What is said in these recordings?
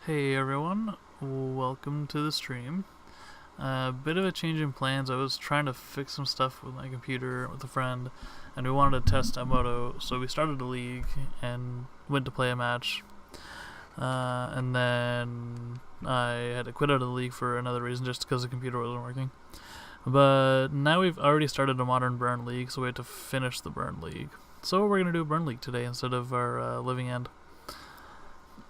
Hey everyone, welcome to the stream. A bit of a change in plans. I was trying to fix some stuff with my computer with a friend, and we wanted to test Moto, so we started a league and went to play a match. And then I had to quit out of the league for another reason, just because the computer wasn't working. But now we've already started a modern burn league, so we had to finish the burn league. So we're gonna do a burn league today instead of our living end.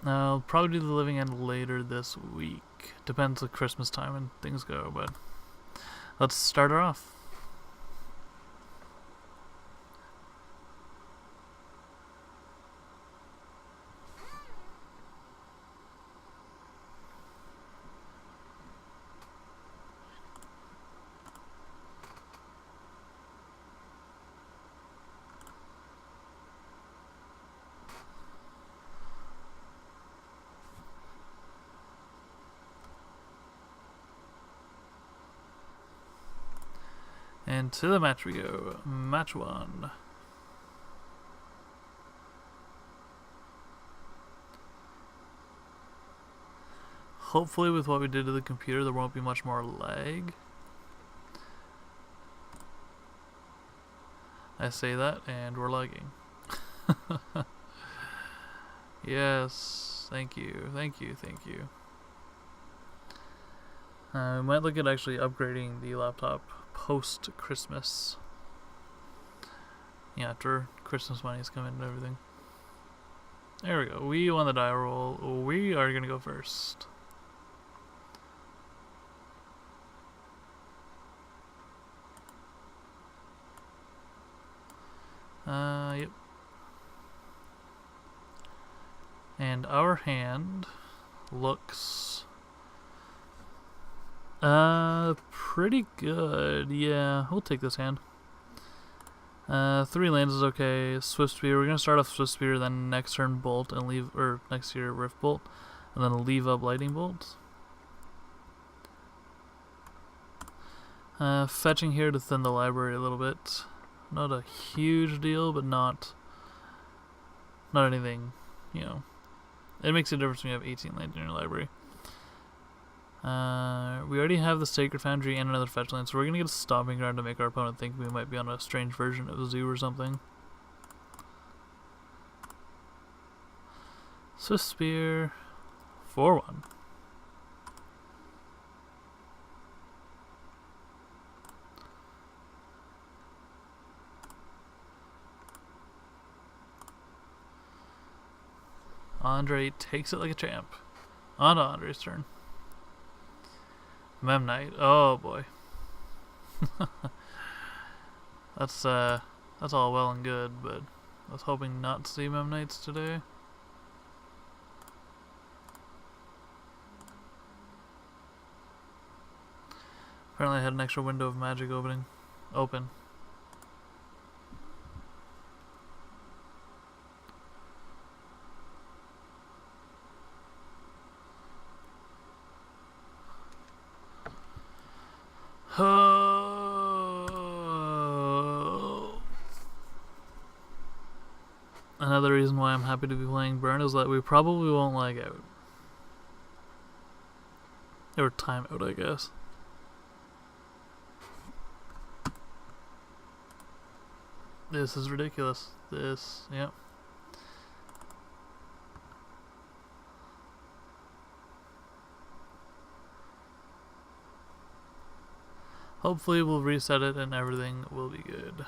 I'll probably do the living end later this week. Depends on Christmas time and things go, but let's start her off. And to the match we go. Match 1. Hopefully with what we did to the computer there won't be much more lag. I say that and we're lagging. Yes, thank you. We might look at actually upgrading the laptop post-Christmas. Yeah, after Christmas money's come in and everything. There we go. We won the die roll. We are going to go first. Yep. And our hand looks pretty good. Yeah, we'll take this hand. 3 lands is okay. Swift Spear. We're gonna start off Swift Spear, then next turn Bolt and leave, or next year Rift Bolt, and then leave up Lightning Bolt. Fetching here to thin the library a little bit. Not a huge deal, but not anything, you know. It makes a difference when you have 18 lands in your library. We already have the Sacred Foundry and another fetch land, so we're gonna get a Stomping Ground to make our opponent think we might be on a strange version of a zoo or something. Swift Spear, 4-1. Andre takes it like a champ. On to Andre's turn. Memnite. Oh boy. That's all well and good, but I was hoping not to see Memnites today. Apparently I had an extra window of magic open. Another reason why I'm happy to be playing Burn is that we probably won't lag out. Or time out, I guess. This is ridiculous. Yep. Hopefully we'll reset it and everything will be good.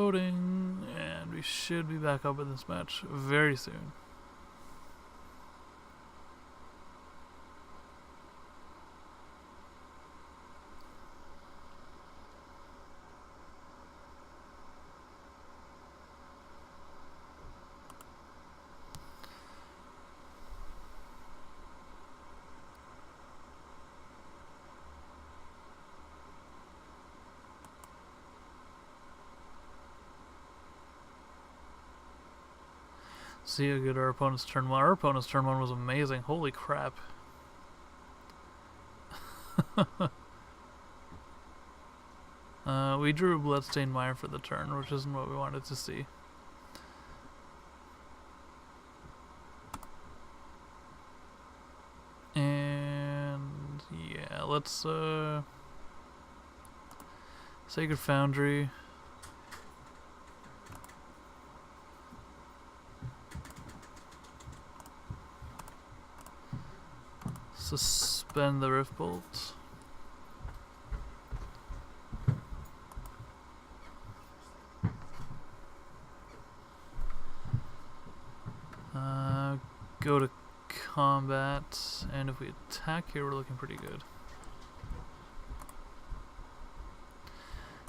loading, and we should be back up in this match very soon. See how good our opponent's turn 1. Our opponent's turn 1 was amazing. Holy crap. We drew a Bloodstained Mire for the turn, which isn't what we wanted to see. And yeah, let's Sacred Foundry. Suspend the Rift Bolt. Go to combat, and if we attack here, we're looking pretty good.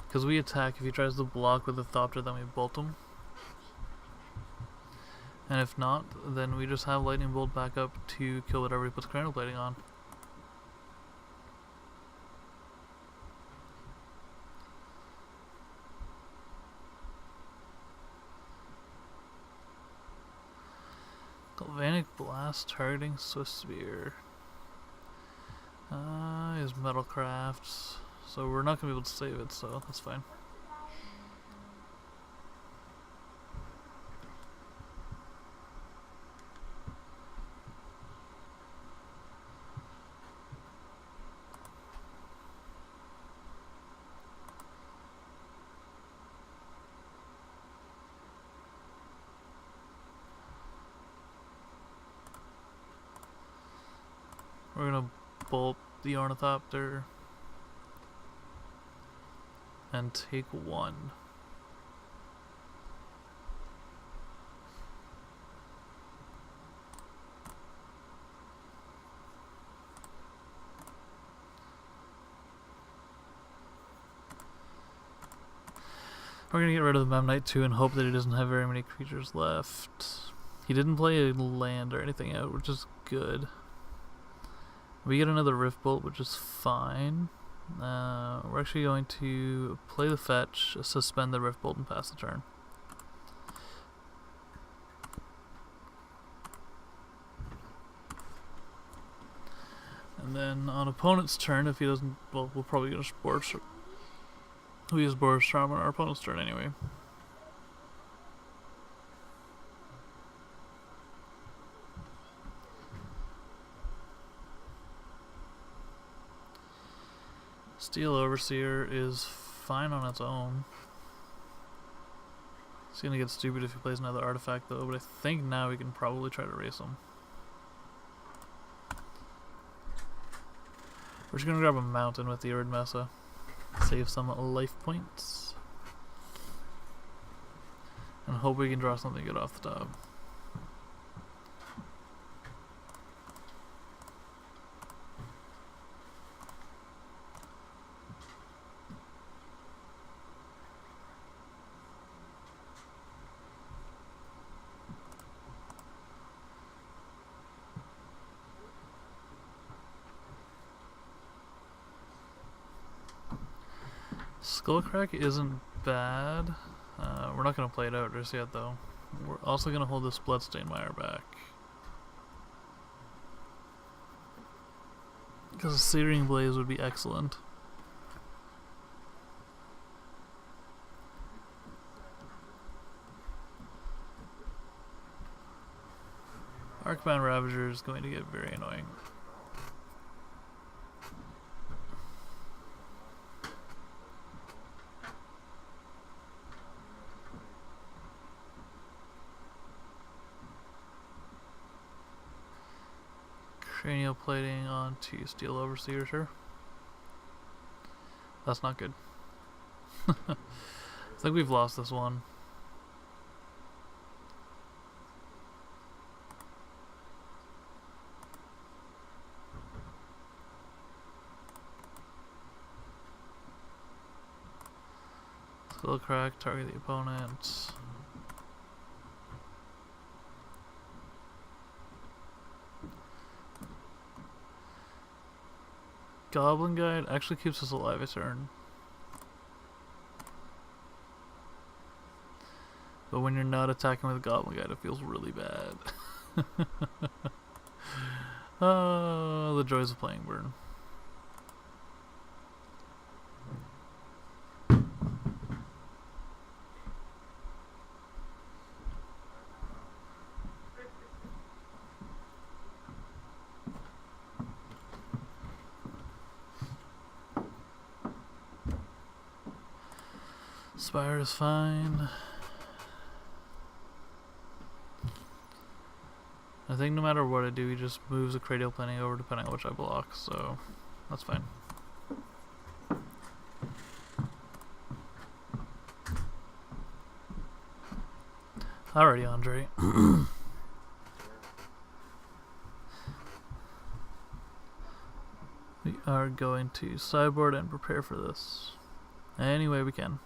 Because we attack, if he tries to block with a Thopter, then we bolt him. And if not, then we just have Lightning Bolt back up to kill whatever he puts Cranial Plating on. Galvanic Blast targeting Swift Spear. Is Metalcraft, so we're not going to be able to save it, so that's fine. We're gonna bolt the Ornithopter and take 1. We're gonna get rid of the Memnite too and hope that he doesn't have very many creatures left. He didn't play a land or anything out, which is good. We get another Rift Bolt, which is fine. We're actually going to play the fetch, suspend the Rift Bolt, and pass the turn. And then on opponent's turn, if he doesn't, well, we'll probably get a Boros. We use Boros Charm on our opponent's turn anyway. Steel Overseer is fine on its own. It's gonna get stupid if he plays another artifact though, but I think now we can probably try to race him. We're just gonna grab a mountain with the Erd Mesa. Save some life points. And hope we can draw something good off the top. Skullcrack isn't bad. We're not going to play it out just yet though. We're also going to hold this Bloodstained Mire back. Because a Searing Blaze would be excellent. Arcbound Ravager is going to get very annoying. Cranial Plating onto Steel Overseer, sure. That's not good. I think we've lost this one. Skull crack, target the opponent. Goblin Guide actually keeps us alive a turn. But when you're not attacking with Goblin Guide, it feels really bad. Oh, the joys of playing Burn. Spire is fine. I think no matter what I do, he just moves the Cranial Planning over depending on which I block, so that's fine. Alrighty, Andre. We are going to sideboard and prepare for this any way we can.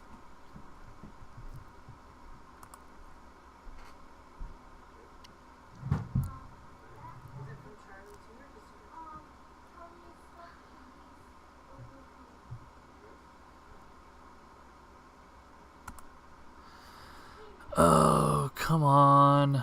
Oh, come on.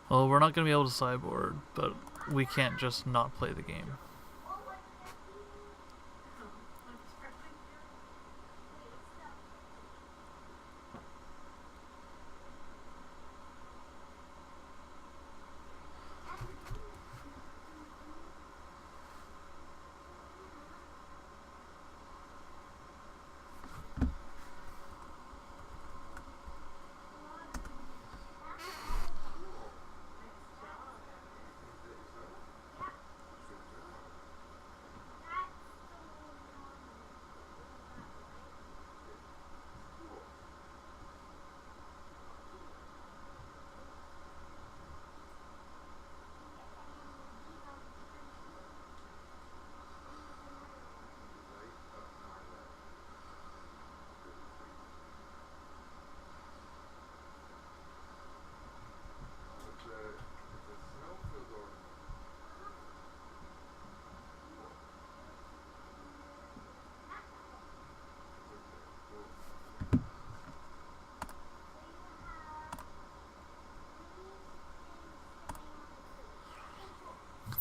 Well, we're not going to be able to sideboard, but we can't just not play the game.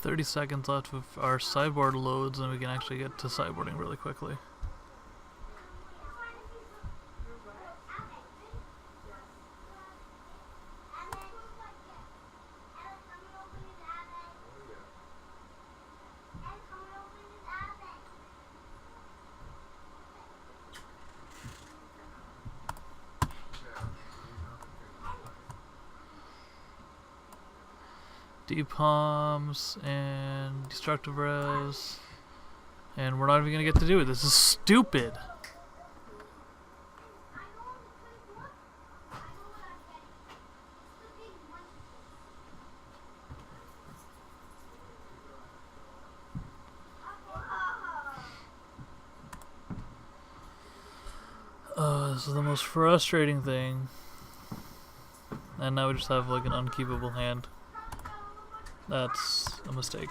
"30 seconds left of our sideboard loads, and we can actually get to sideboarding really quickly." Palms and destructive res, and we're not even gonna get to do it. This is stupid. This is the most frustrating thing, and now we just have like an unkeepable hand. That's a mistake.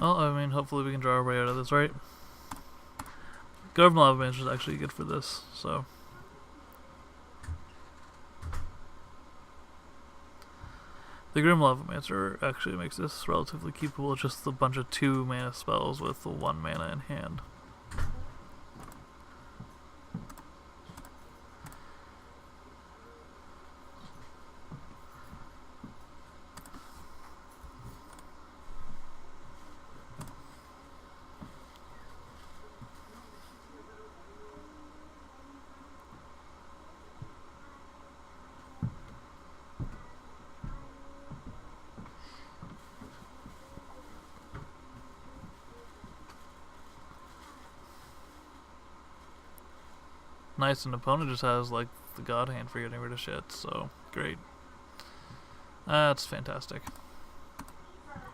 Well, I mean, hopefully we can draw our way out of this, right? Government Lava Mage is actually good for this, so. The Grim Lavamancer actually makes this relatively keepable, just a bunch of 2 mana spells with 1 mana in hand. Nice, and opponent just has like the god hand for getting rid of shit, so great. That's fantastic.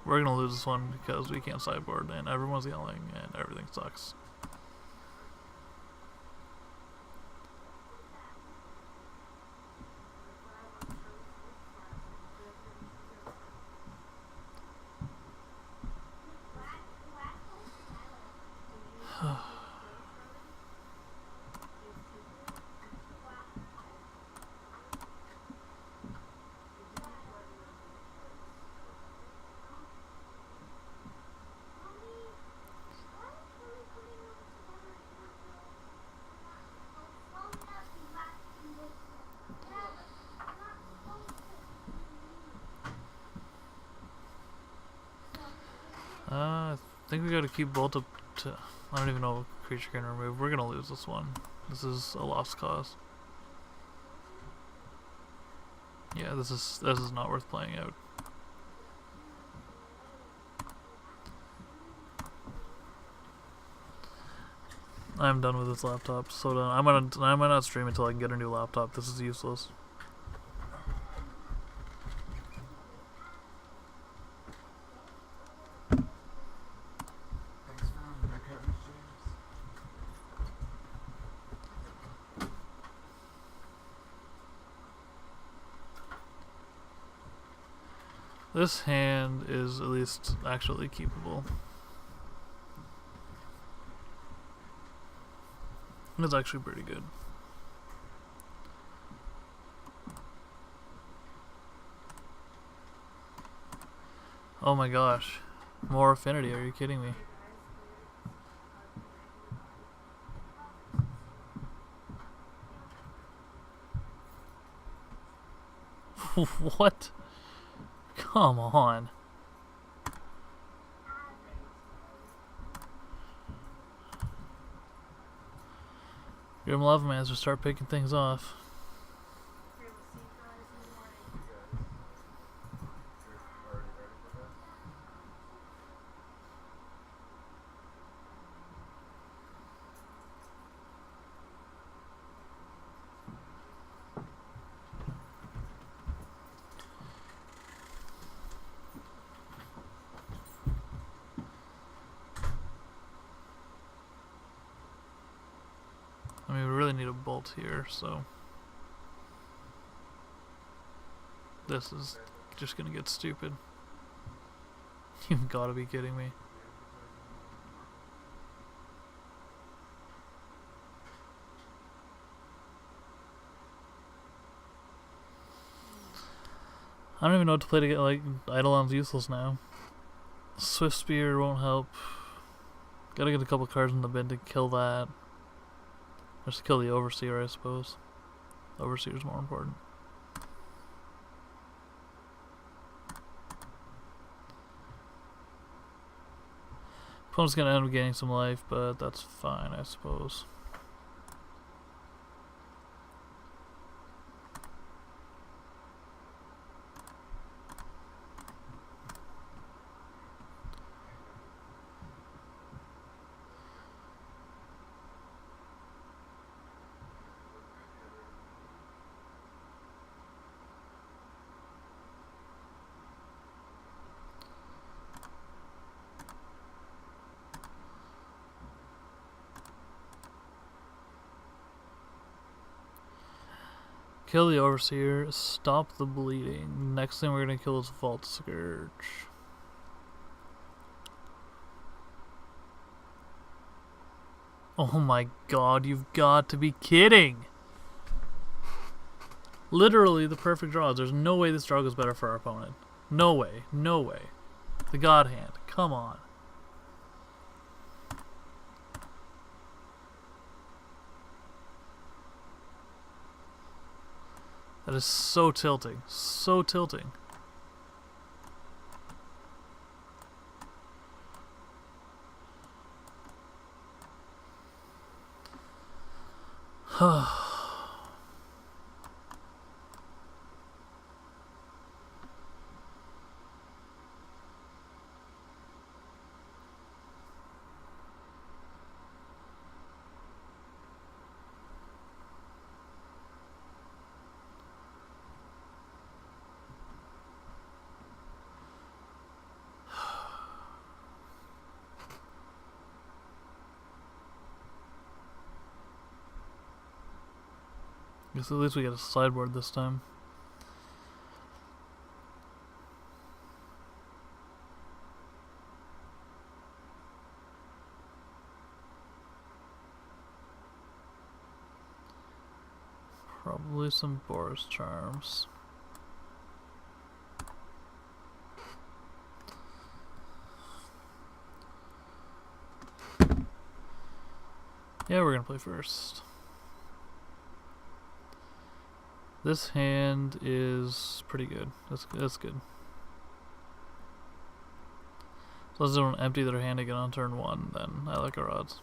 We're gonna lose this one because we can't sideboard and everyone's yelling and everything sucks. I think we gotta keep bolt up to... I don't even know what creature can remove. We're gonna lose this one. This is a lost cause. Yeah, this is not worth playing out. I'm done with this laptop. So done. I might not stream until I can get a new laptop. This is useless. This hand is at least actually keepable. It's actually pretty good. Oh my gosh. More affinity, are you kidding me? What? Come on. Grim Lavamancer, start picking things off. I mean, we really need a bolt here, so this is just gonna get stupid. You've gotta be kidding me. I don't even know what to play to get, like, Eidolon's useless now. Swift Spear won't help. Gotta get a couple cards in the bin to kill that. Just kill the Overseer, I suppose. Overseer's more important. Opponent's gonna end up getting some life, but that's fine, I suppose. Kill the Overseer, stop the bleeding. Next thing we're gonna kill is Vault Scourge. Oh my god, you've got to be kidding! Literally the perfect draws. There's no way this draw goes better for our opponent. No way. No way. The God Hand. Come on. That is so tilting. So tilting. Guess at least we got a sideboard this time. Probably some Boros charms. Yeah, we're gonna play first. This hand is pretty good. That's good. So as they don't empty their hand again on turn 1, then I like our odds.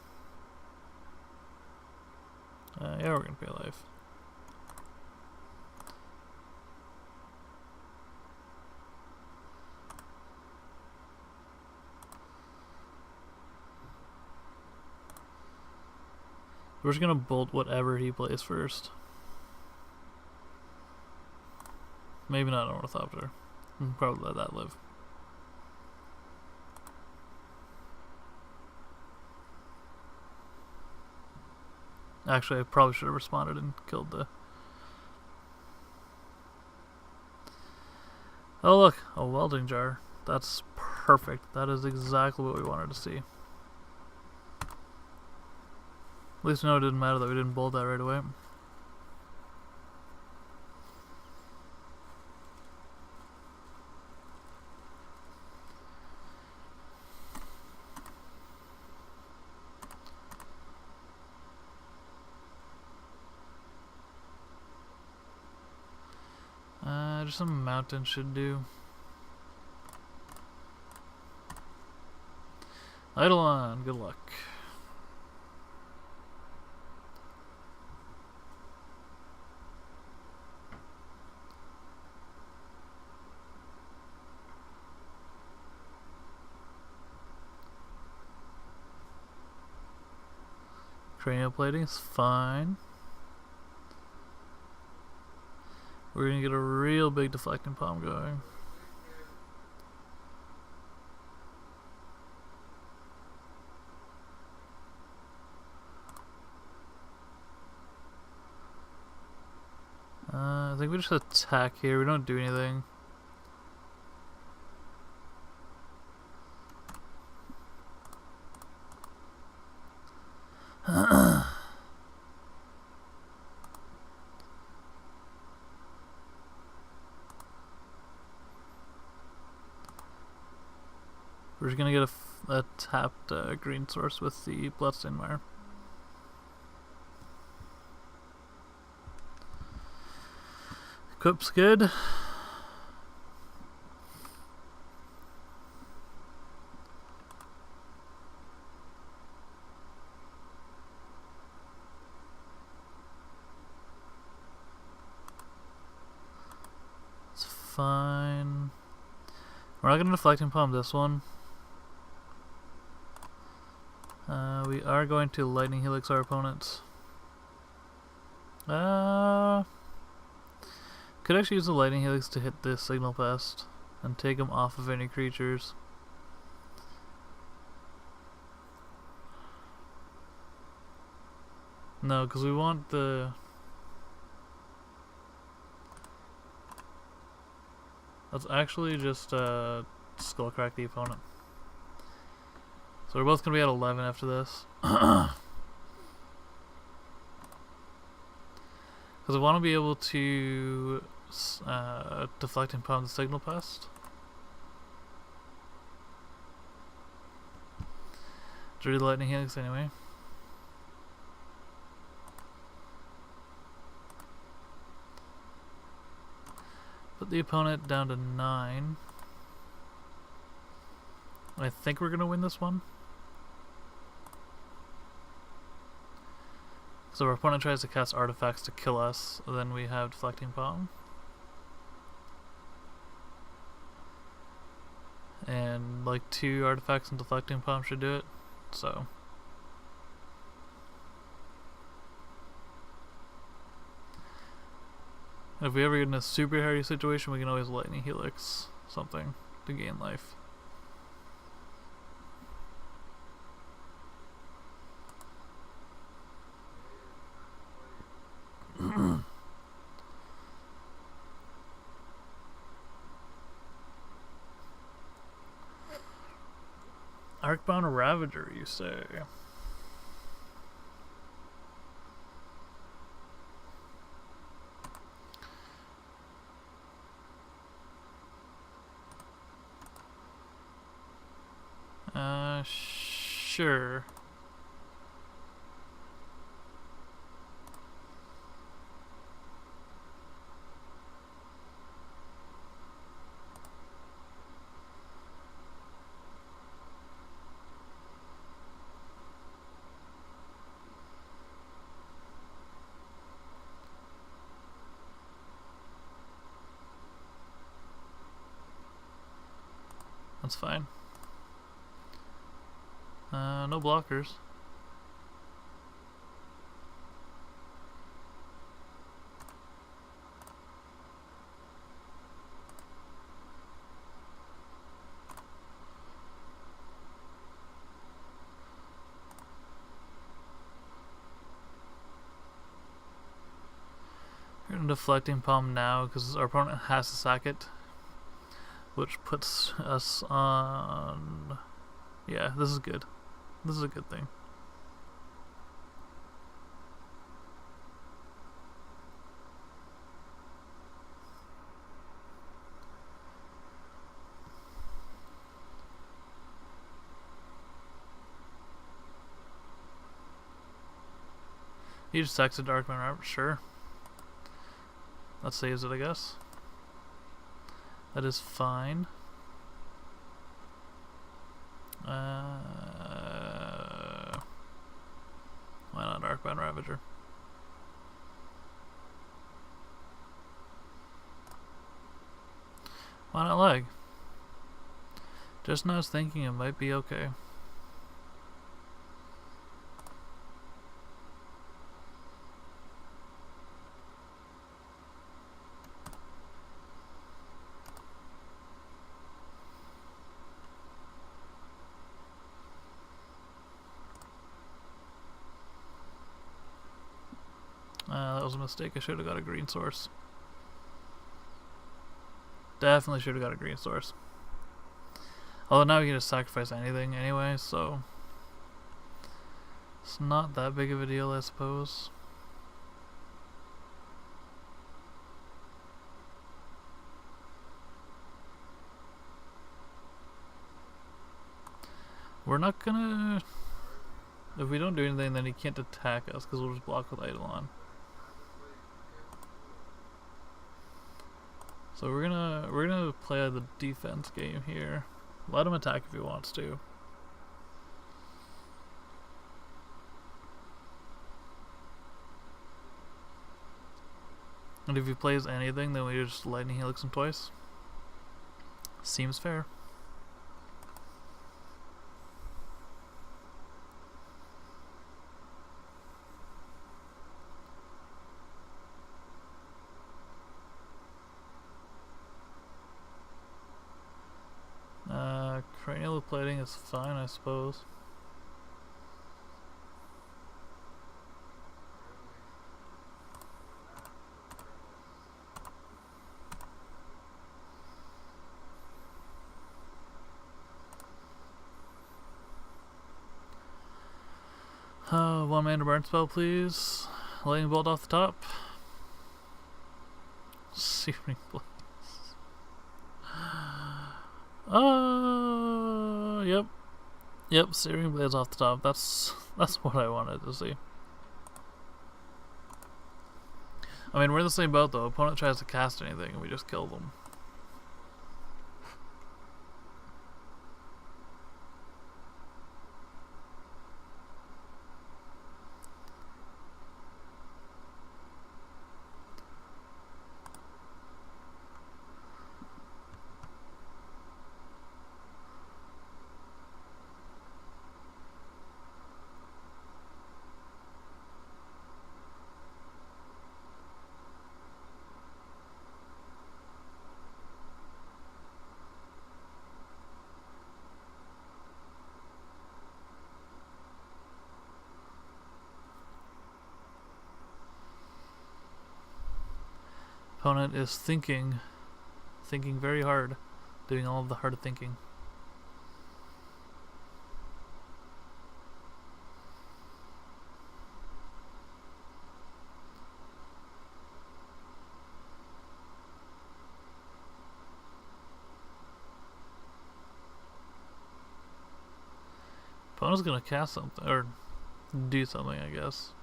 Yeah, we're gonna pay life. We're just gonna bolt whatever he plays first. Maybe not an Ornithopter. Probably let that live. Actually, I probably should have responded and killed the... Oh look, a welding jar. That's perfect. That is exactly what we wanted to see. At least we know it didn't matter that we didn't bolt that right away. Just some mountain should do. Eidolon, good luck. Cranial plating is fine. We're gonna get a real big deflecting palm going. I think we just attack here. We don't do anything. We're just gonna get a tapped green source with the Bloodstained Mire. Equip's good. It's fine. We're not gonna deflecting palm this one. We are going to Lightning Helix our opponents. Could actually use the Lightning Helix to hit this Signal Pest and take him off of any creatures. No, because we want the... Let's actually just Skullcrack the opponent. So we're both going to be at 11 after this. Because I want to be able to deflect and pound the Signal Pest. do the lightning helix anyway. Put the opponent down to 9. I think we're gonna win this one. So our opponent tries to cast artifacts to kill us, then we have Deflecting Palm. And like 2 artifacts and Deflecting Palm should do it. So if we ever get in a super hardy situation, we can always lightning helix something to gain life. Arcbound Ravager, you say? Sure. That's fine. No blockers. We're gonna Deflecting Palm now because our opponent has to sack it, which puts us on. Yeah, this is good. This is a good thing. He just sacks a Darkman Rabbit, sure. That saves it, I guess. That is fine. Why not Darkbound Ravager? Why not leg? Just now I was thinking it might be okay. That was a mistake. I should have got a green source. Definitely should have got a green source. Although now we can just sacrifice anything anyway, so it's not that big of a deal, I suppose. We're not gonna... If we don't do anything, then he can't attack us because we'll just block with Eidolon. So we're gonna play the defense game here. Let him attack if he wants to. And if he plays anything, then we just lightning helix him twice. Seems fair. Cranial plating is fine, I suppose. One mana burn spell, please. Lightning bolt off the top. Searing Blaze. Yep. Yep, steering blades off the top. That's what I wanted to see. I mean, we're in the same boat though. Opponent tries to cast anything and we just kill them. Opponent is thinking very hard, doing all of the hard thinking. Opponent's gonna cast something, or do something, I guess.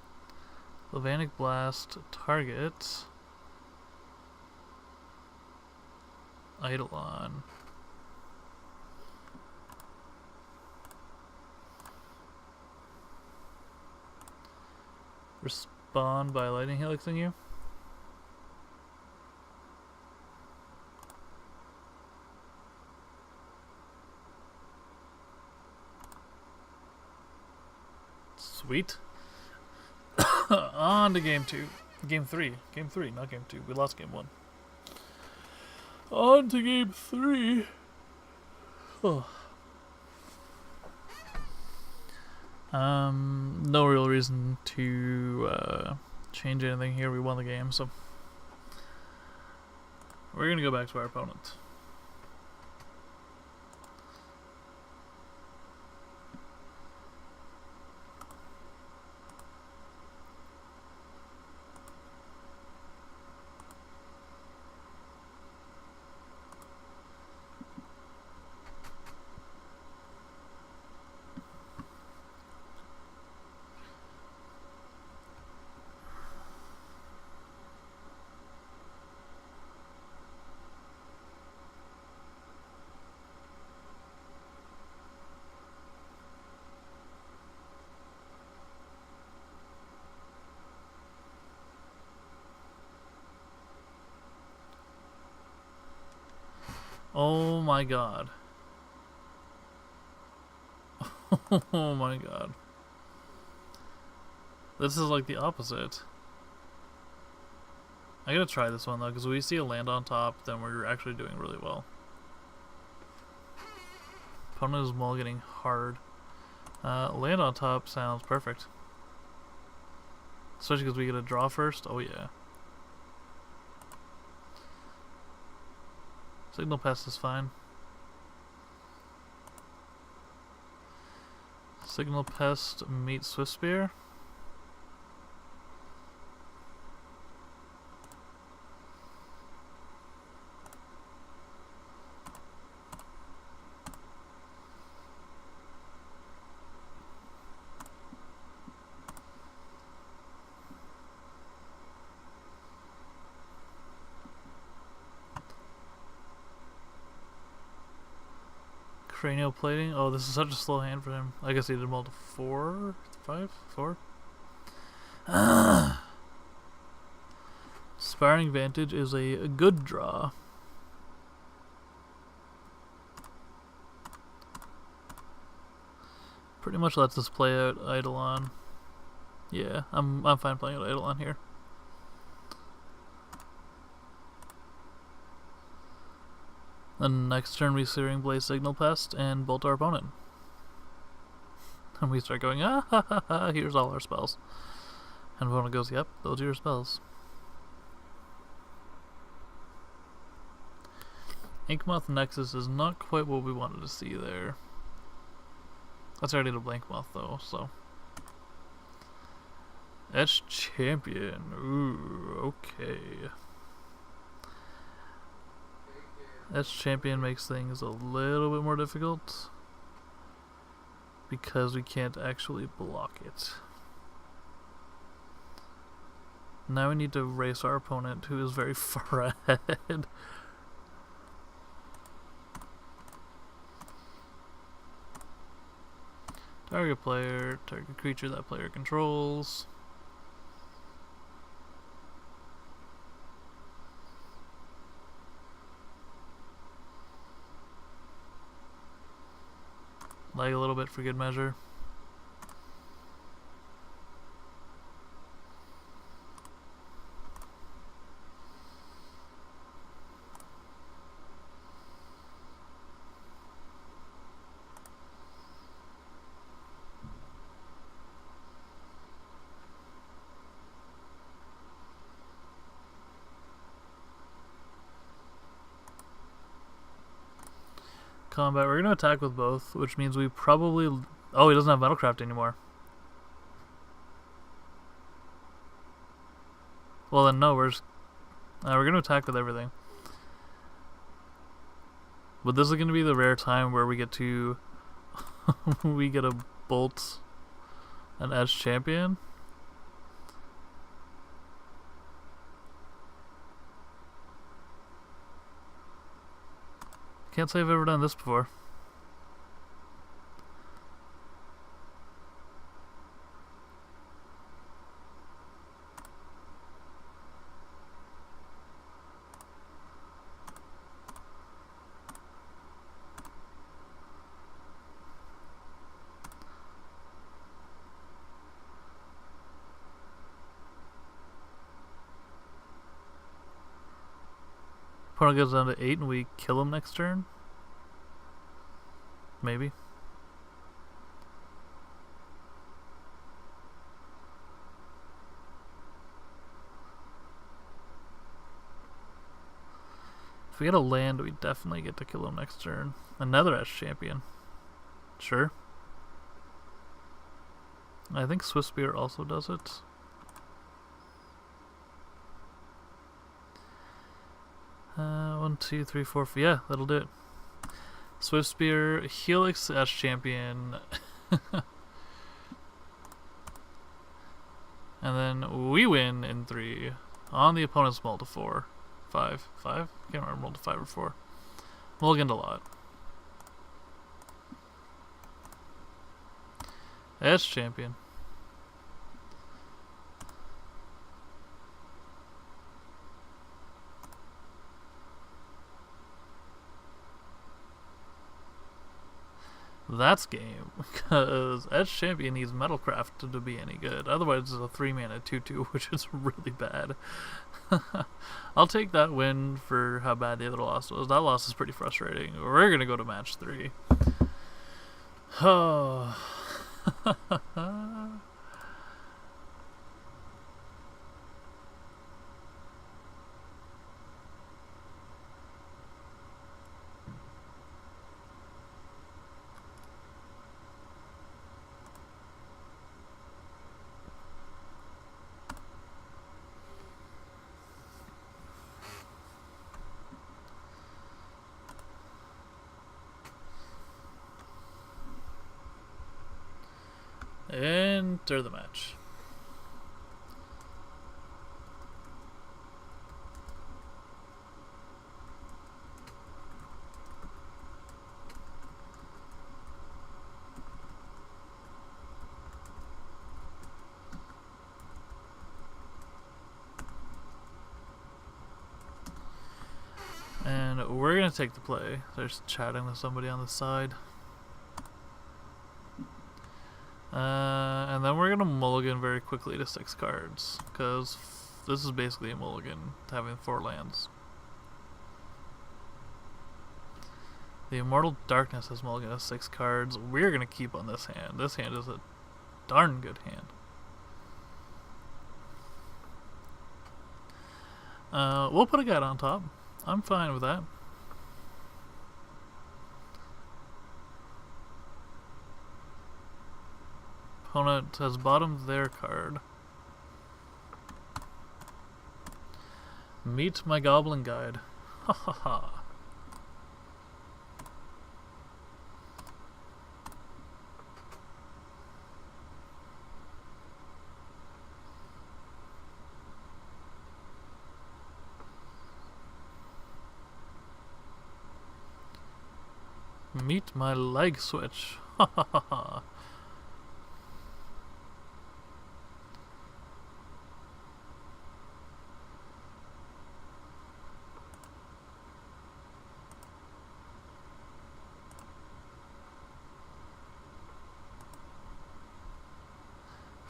Levanic Blast, target Eidolon. Respond by lightning helixing you. Sweet. On to game 2. Game 3. Game 3, not game 2. We lost game 1. On to game 3. Oh. No real reason to change anything here. We won the game, so we're gonna go back to our opponent. Oh my god. Oh my god. This is like the opposite. I gotta try this one though, because we see a land on top, then we're actually doing really well. Opponent is mulliganing hard. Land on top sounds perfect. Especially because we get a draw first. Oh yeah. Signal Pest is fine. Signal Pest meets Swift Spear. Cranial Plating. Oh, this is such a slow hand for him. I guess he did them all to 4, 5, 4. Sparring Vantage is a good draw. Pretty much lets us play out Eidolon. Yeah, I'm fine playing out Eidolon here. Then next turn we Searing Blaze Signal Pest and bolt our opponent. And we start going, ah ha ha ha, here's all our spells. And opponent goes, yep, those are your spells. Inkmoth Nexus is not quite what we wanted to see there. That's already the Blankmoth though, so. Etched Champion, ooh, okay. Etched Champion makes things a little bit more difficult. because we can't actually block it. Now we need to race our opponent, who is very far ahead. Target player, target creature that player controls. Lag a little bit for good measure. Combat, we're going to attack with both, which means we probably... Oh, he doesn't have Metalcraft anymore. Well then, no, we're going to attack with everything. But this is going to be the rare time where we get to... we get a Bolt an Edge champion. Can't say I've ever done this before. Opponent goes down to 8 and we kill him next turn? Maybe. If we get a land, we definitely get to kill him next turn. Another Ash champion. Sure. I think Swift Spear also does it. One, two, three, four, yeah, that'll do it. Swift Spear, Helix, Ash champion. And then we win in 3 on the opponent's multi 4. 5? Can't remember, multi 5 or 4. Mulliganed a lot. Ash champion. That's game, because Edge Champion needs Metalcraft to be any good. Otherwise, it's a 3-mana 2/2, which is really bad. I'll take that win for how bad the other loss was. That loss is pretty frustrating. We're gonna go to match 3. Oh. Enter the match. And we're gonna take the play. There's chatting with somebody on the side. And then we're gonna mulligan very quickly to 6 cards, because this is basically a mulligan, having 4 lands. The Immortal Darkness has mulligan to 6 cards. We're gonna keep on this hand. This hand is a darn good hand. We'll put a guide on top. I'm fine with that. Opponent has bottomed their card. Meet my Goblin Guide. Ha ha ha. Meet my leg switch. Ha ha ha ha.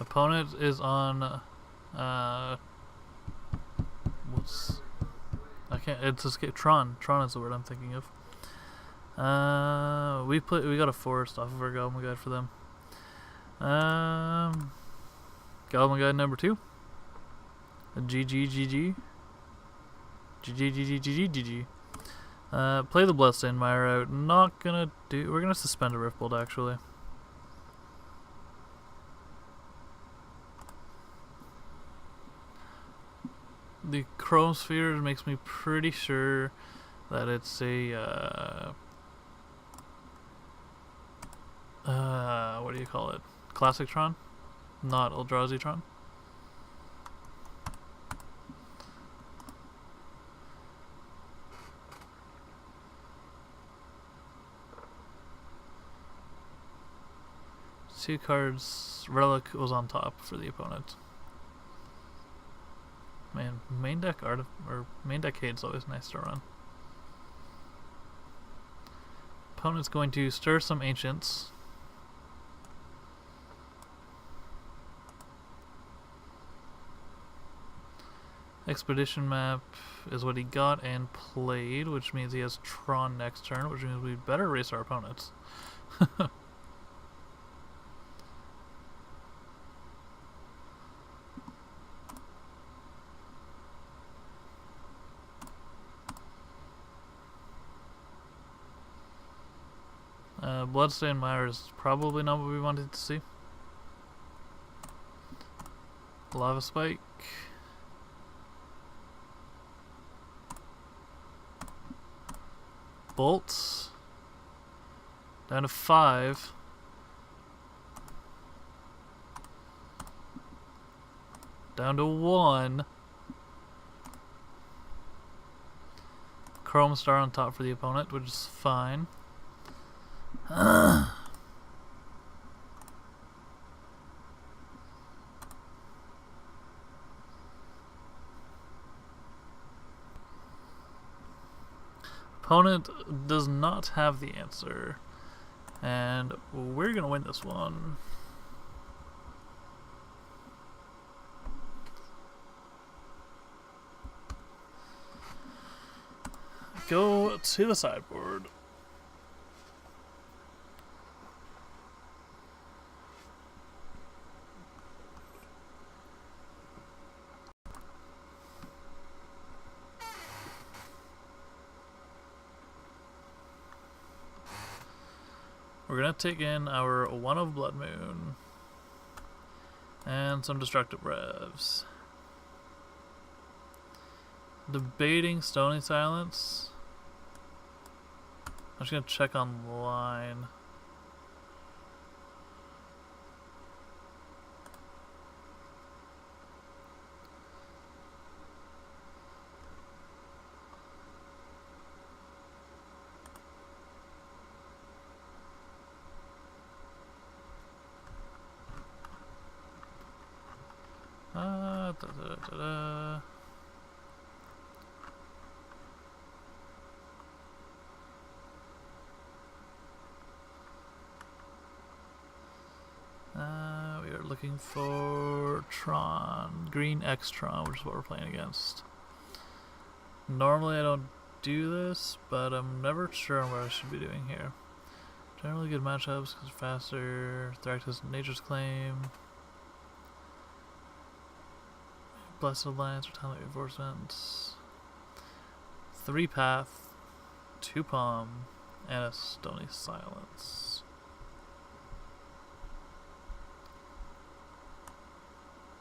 Opponent is on what's I can't it's escape Tron. Tron is the word I'm thinking of. We got a forest off of our Goblin Guide for them. Goblin Guide number 2. GG. Play the Bloodstained Mire out. We're gonna suspend a Riftbolt actually. The Chrome Sphere makes me pretty sure that it's a what do you call it? Classic Tron, not Eldrazi Tron. Two cards. Relic was on top for the opponent. Man, main deck Hade's always nice to run. Opponent's going to stir some Ancients. Expedition map is what he got and played, which means he has Tron next turn, which means we better race our opponents. Bloodstained Mire is probably not what we wanted to see. Lava Spike. Bolts. Down to 5. Down to 1. Chrome Star on top for the opponent, which is fine. Opponent does not have the answer, and we're gonna win this one. Go to the sideboard. We're gonna take in our One of Blood Moon and some Destructive Revs. Debating Stony Silence. I'm just gonna check online. We are looking for Tron, Green X Tron, which is what we're playing against. Normally I don't do this, but I'm never sure on what I should be doing here. Generally good matchups because faster. Thractus Nature's Claim. Blessed Alliance or Talent Reinforcements. 3 Path, 2 Palm, and a Stony Silence.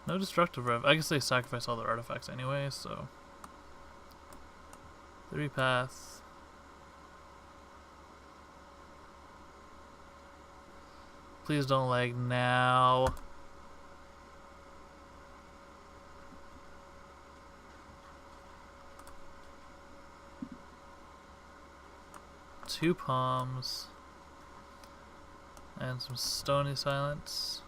No Destructive Rev. I guess they sacrifice all their artifacts anyway, so. 3 Path. Please don't lag now. 2 palms and some stony silence.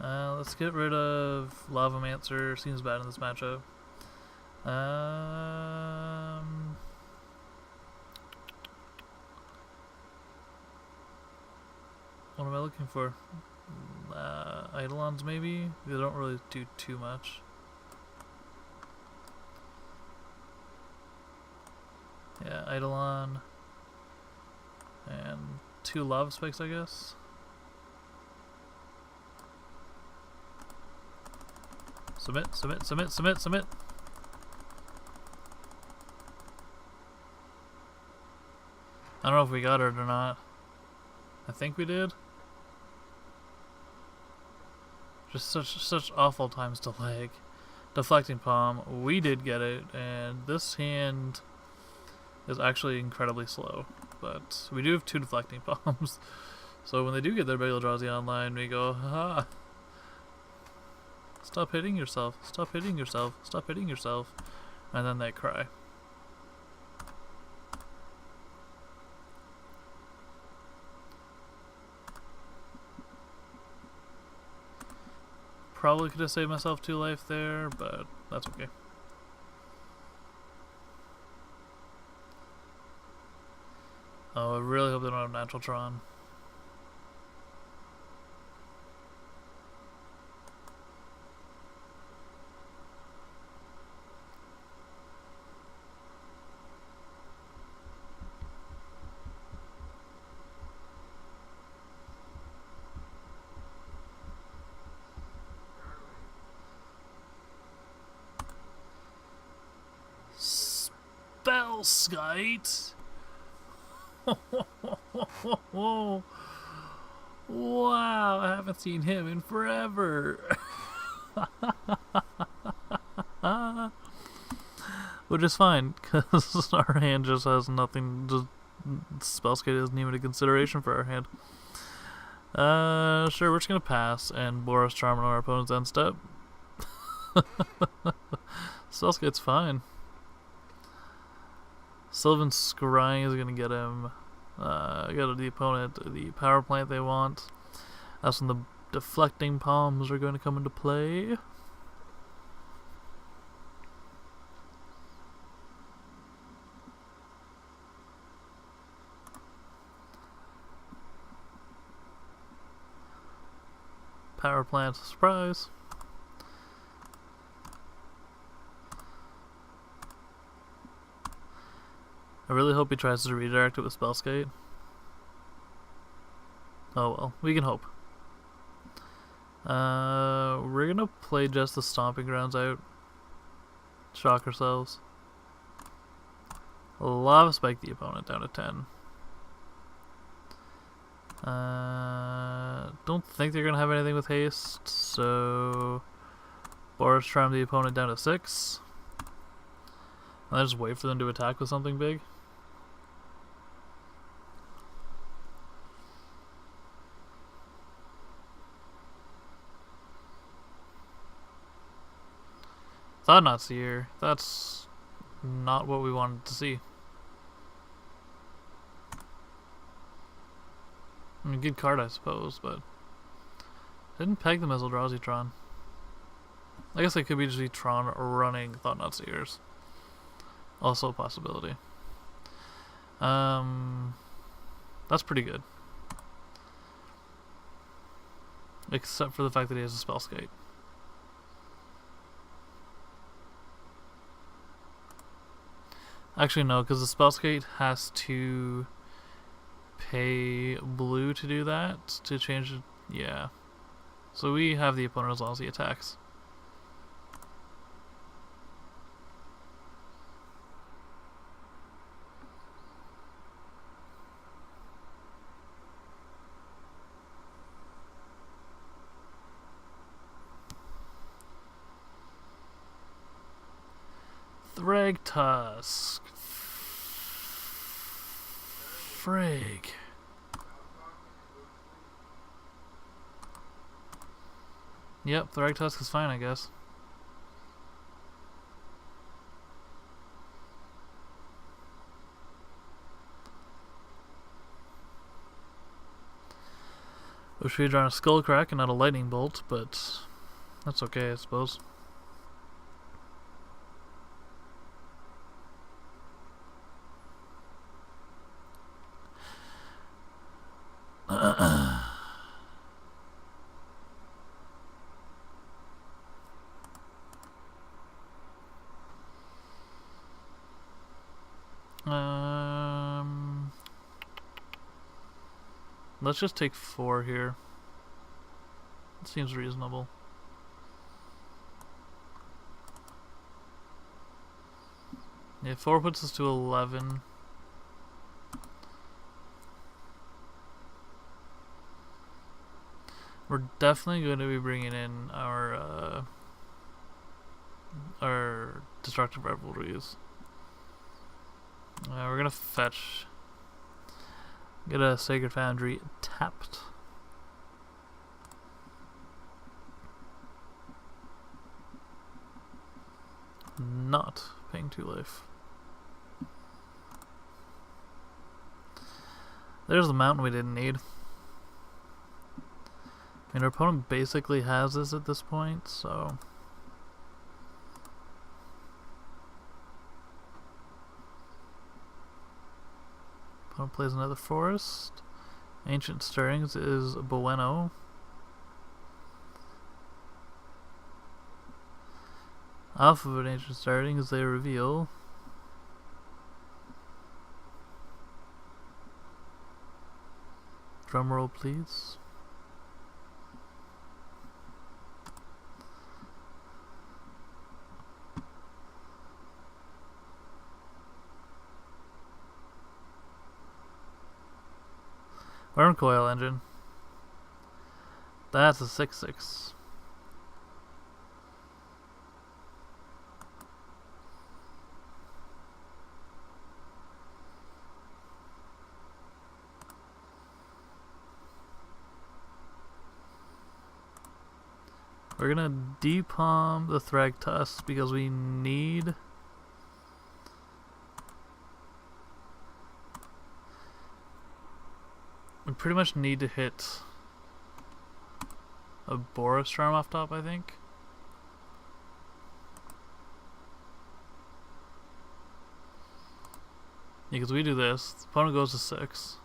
Let's get rid of Lavamancer. Seems bad in this matchup. What am I looking for? Eidolons maybe? They don't really do too much. Yeah, Eidolon. And 2 lava spikes, I guess. Submit, submit, submit, submit, submit. I don't know if we got it or not. I think we did. Just such awful times to lag. Deflecting palm, we did get it, and this hand is actually incredibly slow. But we do have 2 deflecting palms. So when they do get their Bagel Drowsy online, we go, haha. Stop hitting yourself, stop hitting yourself, stop hitting yourself. And then they cry. Probably could have saved myself 2 life there, but that's okay. Oh, I really hope they don't have natural Tron. Spellskite. Wow, I haven't seen him in forever. Which is fine, because our hand just has nothing. Just Spellskite isn't even a consideration for our hand. Sure, we're just gonna pass and Boros Charm on our opponent's end step. Spellskite's fine. Sylvan Scrying is going to get him, get the opponent the power plant they want. That's when the deflecting palms are going to come into play. Power plant, surprise. I really hope he tries to redirect it with Spellskite. Oh well, we can hope. We're gonna play just the Stomping Grounds out. Shock ourselves. Lava Spike the opponent down to 10. Don't think they're gonna have anything with haste, so Boros Charm the opponent down to 6. And I just wait for them to attack with something big. Thought Not Seer. That's not what we wanted to see. I mean, good card, I suppose, but didn't peg them as Eldrazi Tron. I guess they could be just Tron running Thought Not Seers. Also a possibility. That's pretty good. Except for the fact that he has a Spellskite. Actually, no, because the Spellskite has to pay blue to do that, to change it. Yeah. So we have the opponent as long as he attacks. Thragtusk. Frig. Yep, Thragtusk is fine, I guess. Wish we had drawn a skull crack and not a lightning bolt, but that's okay, I suppose. Let's just take 4 here. It seems reasonable. Yeah, 4 puts us to 11. We're definitely going to be bringing in our destructive revelries. We're gonna fetch. Get a Sacred Foundry tapped. Not paying 2 life. There's the mountain we didn't need. I mean, our opponent basically has this at this point, so. Opponent plays another forest. Ancient Stirrings is bueno. Off of an Ancient Stirrings, they reveal. Drumroll, please. Worm Coil Engine. That's a 6/6. We're gonna depalm the Thragtusk because we need. We pretty much need to hit a Boros charm off top, I think. Yeah, because we do this. The opponent goes to 6.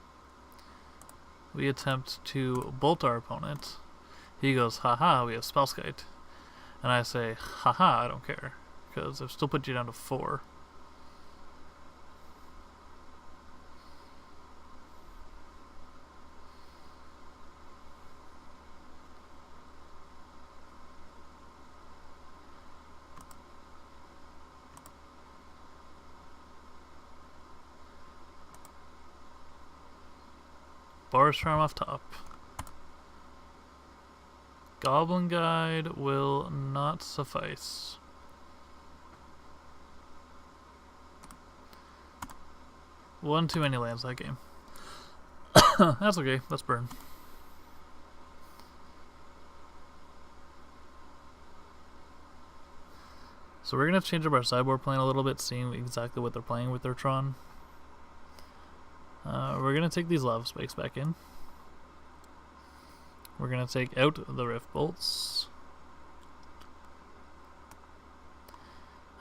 We attempt to bolt our opponent. He goes, haha, we have Spellskite. And I say, haha, I don't care. Because I've still put you down to 4. Boros charm off top. Goblin Guide will not suffice. One too many lands that game. That's okay, let's burn. So we're gonna have to change up our sideboard plan a little bit, seeing exactly what they're playing with their Tron. We're gonna take these lava spikes back in. We're gonna take out the Rift Bolts.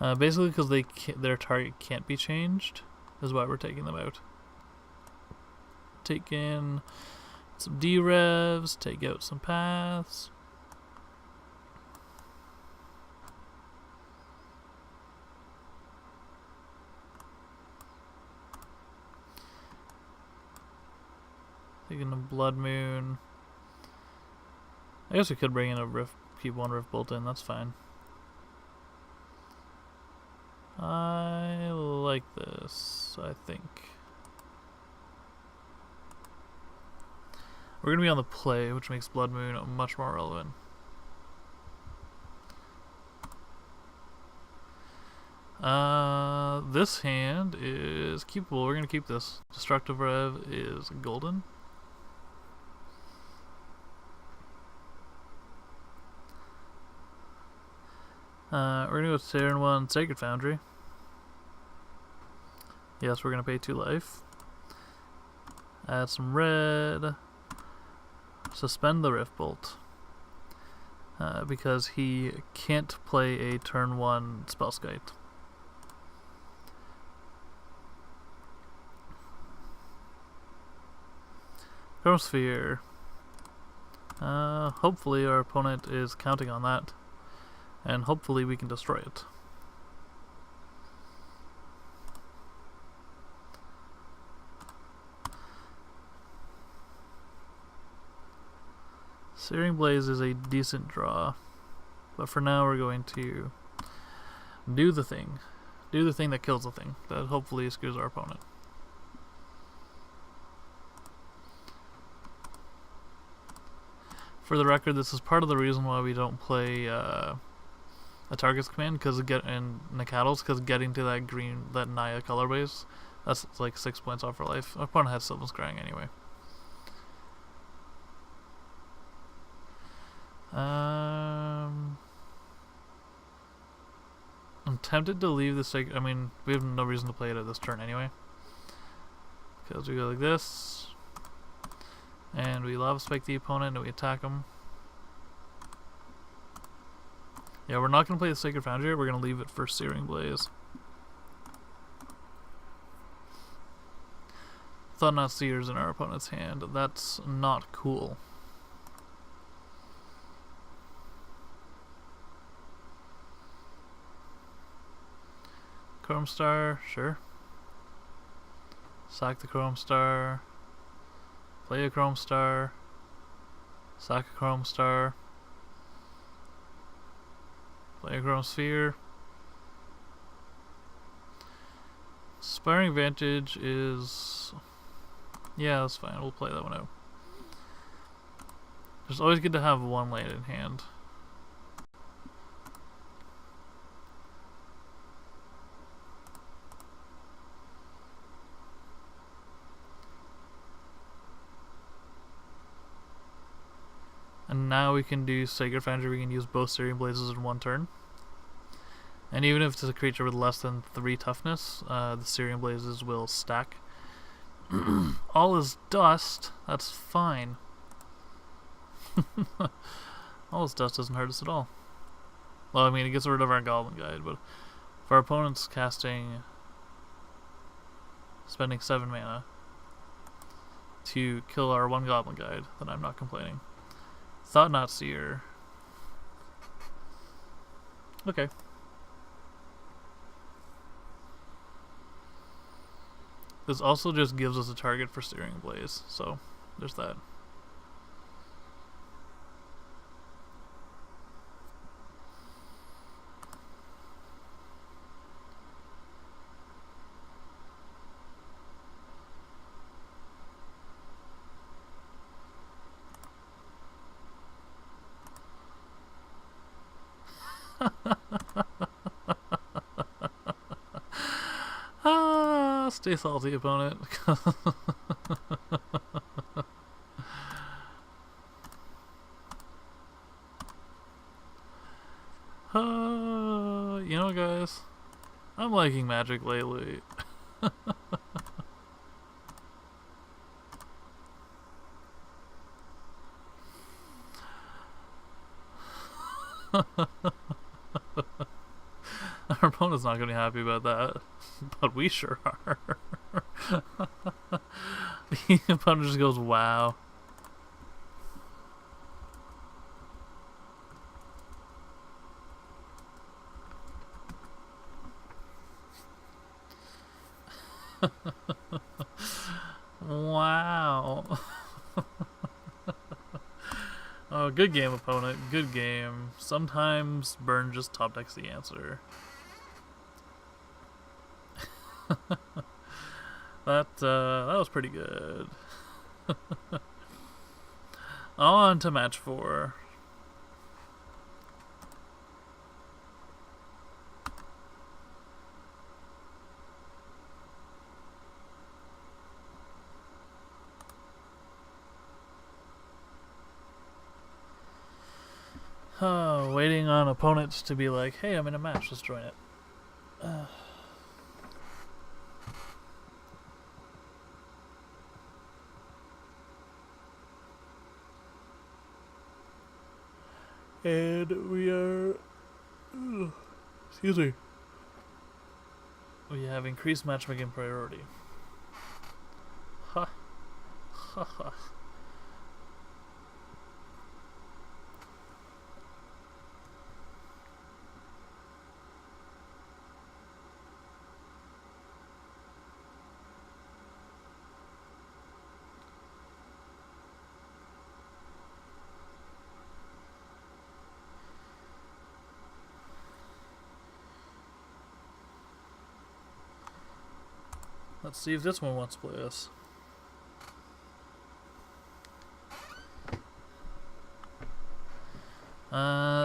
Basically, because their target can't be changed, is why we're taking them out. Take in some D-Revs, take out some paths. Taking a Blood Moon. I guess we could bring in a Rift, keep one Rift Bolt in, that's fine. I like this, I think. We're gonna be on the play, which makes Blood Moon much more relevant. This hand is keepable, we're gonna keep this. Destructive Rev is golden. We're gonna go to turn 1 Sacred Foundry. Yes, we're gonna pay 2 life. Add some red. suspend the Rift Bolt because he can't play a turn 1 Spellskite. Chromosphere. Hopefully our opponent is counting on that, and hopefully we can destroy it. Searing Blaze is a decent draw, but for now we're going to do the thing that kills the thing, that hopefully screws our opponent. For the record, this is part of the reason why we don't play a target's command in Nakatos, because getting to that Naya color base, that's like 6 points off for life. Our opponent has Sylvan Scrying anyway. I'm tempted to leave this. I mean, we have no reason to play it at this turn anyway, because we go like this, and we Lava Spike the opponent, and we attack him. Yeah, we're not going to play the Sacred Foundry. We're going to leave it for Searing Blaze. Thought Not Seer's in our opponent's hand. That's not cool. Chrome Star, sure. Sack the Chrome Star. Play a Chrome Star. Sack a Chrome Star. Play a Chrome Sphere. Inspiring Vantage is... yeah, that's fine. We'll play that one out. It's always good to have one land in hand. And now we can do Sacred Foundry. We can use both Searing Blazes in one turn. And even if it's a creature with less than 3 toughness, the Searing Blazes will stack. All is dust. That's fine. All is dust doesn't hurt us at all. Well, I mean, it gets rid of our Goblin Guide, but if our opponent's spending 7 mana to kill our 1 Goblin Guide, then I'm not complaining. Thought Not Seer. Okay. This also just gives us a target for Searing Blaze, so there's that. Stay salty, opponent. You know what, guys? I'm liking Magic lately. Our opponent's not going to be happy about that, but we sure are. The opponent just goes, wow. Wow. Oh, good game, opponent. Good game. Sometimes burn just top decks the answer. That was pretty good. On to match 4. Oh, waiting on opponents to be like, hey, I'm in a match, let's join it. And we are... excuse me. We have increased matchmaking priority. Ha. Ha ha. Let's see if this one wants to play us.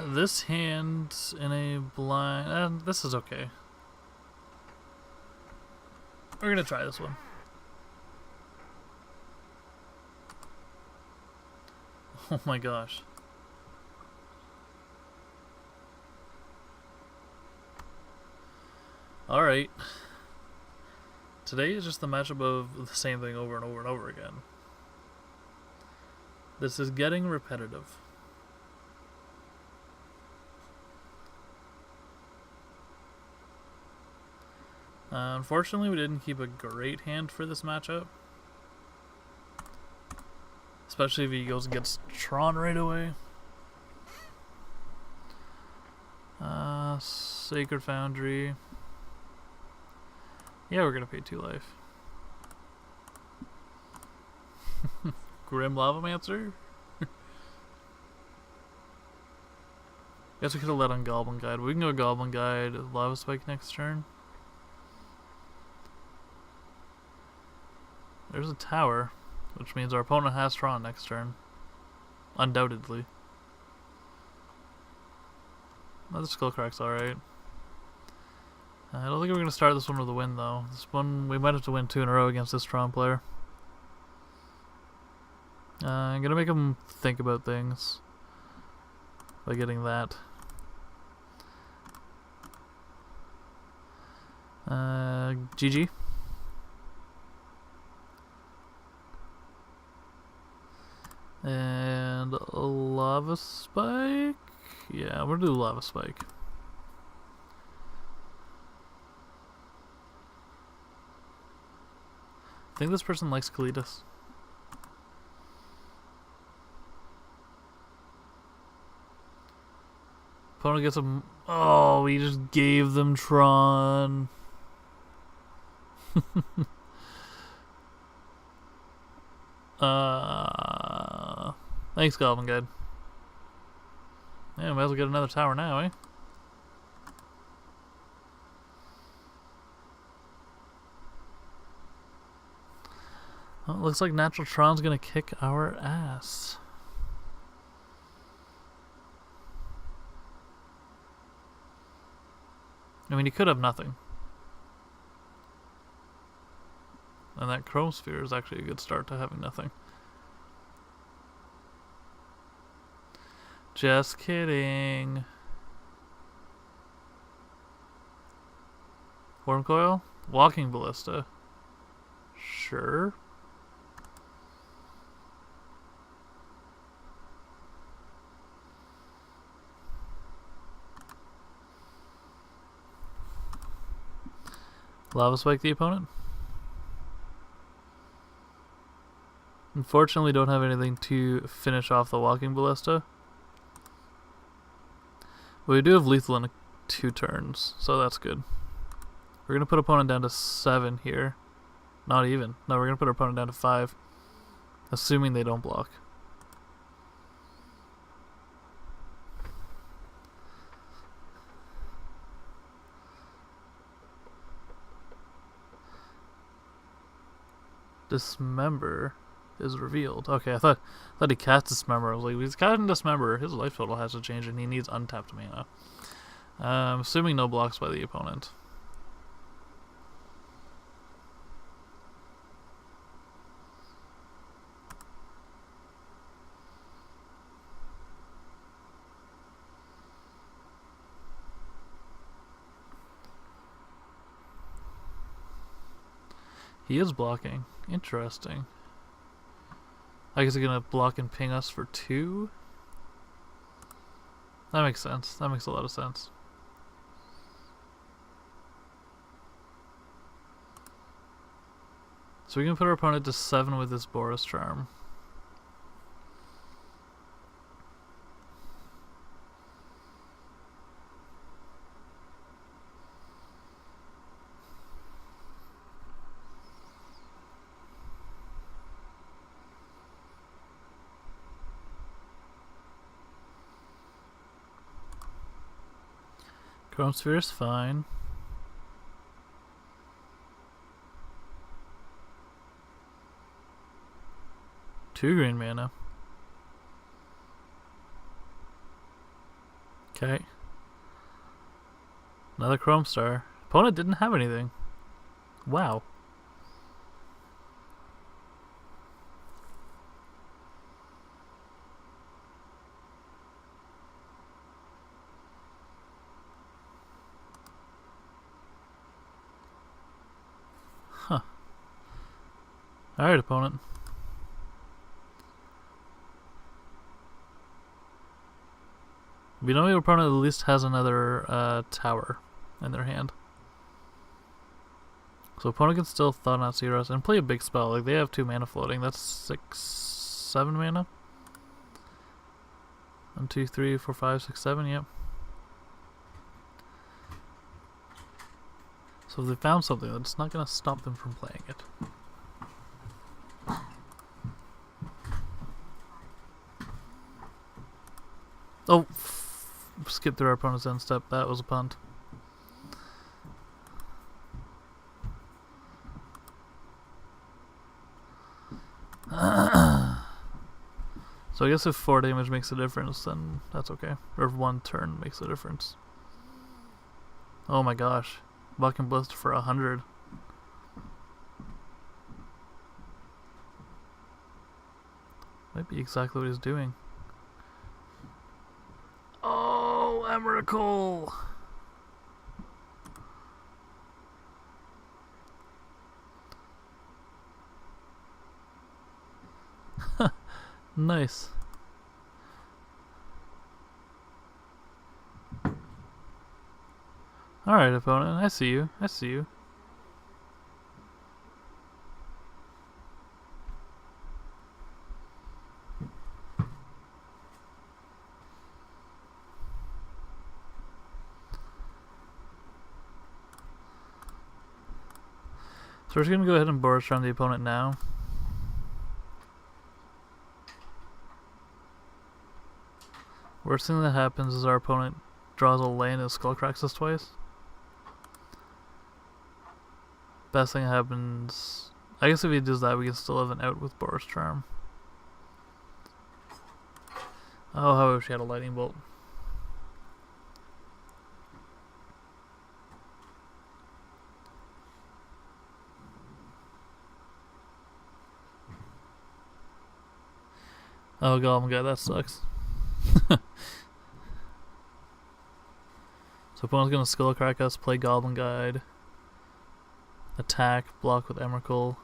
This hand in a blind... this is okay. We're gonna try this one. Oh my gosh. Alright. Today is just the matchup of the same thing over and over and over again. This is getting repetitive. Unfortunately, we didn't keep a great hand for this matchup. Especially if he goes and gets Tron right away. Sacred Foundry. Yeah, we're gonna pay 2 life. Grim Lavamancer? Guess we could have let on Goblin Guide. We can go Goblin Guide, Lava Spike next turn. There's a tower, which means our opponent has Tron next turn. Undoubtedly. Oh, the Skullcrack's alright. I don't think we're going to start this one with a win, though. This one, we might have to win 2 in a row against this Tron player. I'm going to make him think about things by getting that. GG. And a Lava Spike? Yeah, we'll do Lava Spike. I think this person likes Kalitas. Opponent gets a... Oh, we just gave them Tron. Thanks, Goblin Guide. Yeah, might as well get another tower now, eh? Well, it looks like Natural Tron's gonna kick our ass. I mean, he could have nothing. And that Chrome Sphere is actually a good start to having nothing. Just kidding. Worm Coil? Walking Ballista. Sure. Lava Spike the opponent. Unfortunately, don't have anything to finish off the Walking Ballista. But we do have lethal in 2 turns, so that's good. We're going to put opponent down to 7 here. Not even. No, we're going to put our opponent down to 5. Assuming they don't block. Dismember is revealed. Okay, I thought he cast Dismember. I was like, he's casting Dismember. His life total has to change and he needs untapped mana. Assuming no blocks by the opponent. He is blocking. Interesting. I guess he's gonna block and ping us for 2. that makes sense. That makes a lot of sense. So we can put our opponent to 7 with this Boros charm. Chrome Sphere is fine. Two green mana. Okay. Another Chrome Star. Opponent didn't have anything. Wow. Huh. Alright, opponent. We know your opponent at least has another tower in their hand. So opponent can still Thought Out Zeros and play a big spell. Like, they have 2 mana floating. That's 6, 7 mana. 1, 2, 3, 4, 5, 6, 7, yep. So if they found something, that's not going to stop them from playing it. Oh, skip through our opponent's end step. That was a punt. So I guess if 4 damage makes a difference, then that's okay. Or if 1 turn makes a difference. Oh my gosh. Buck and Blister for 100. Might be exactly what he's doing. Oh, Emrakul! Nice. Alright, opponent. I see you. I see you. So we're just gonna go ahead and Boros around the opponent now. Worst thing that happens is our opponent draws a land and skull cracks us twice. Best thing that happens, I guess if he does that, we can still have an out with Boros Charm. Oh, how I wish he had a lightning bolt. Oh, Goblin Guy, that sucks. So opponent's gonna skull crack us, play Goblin Guide, attack, block with Emrakul.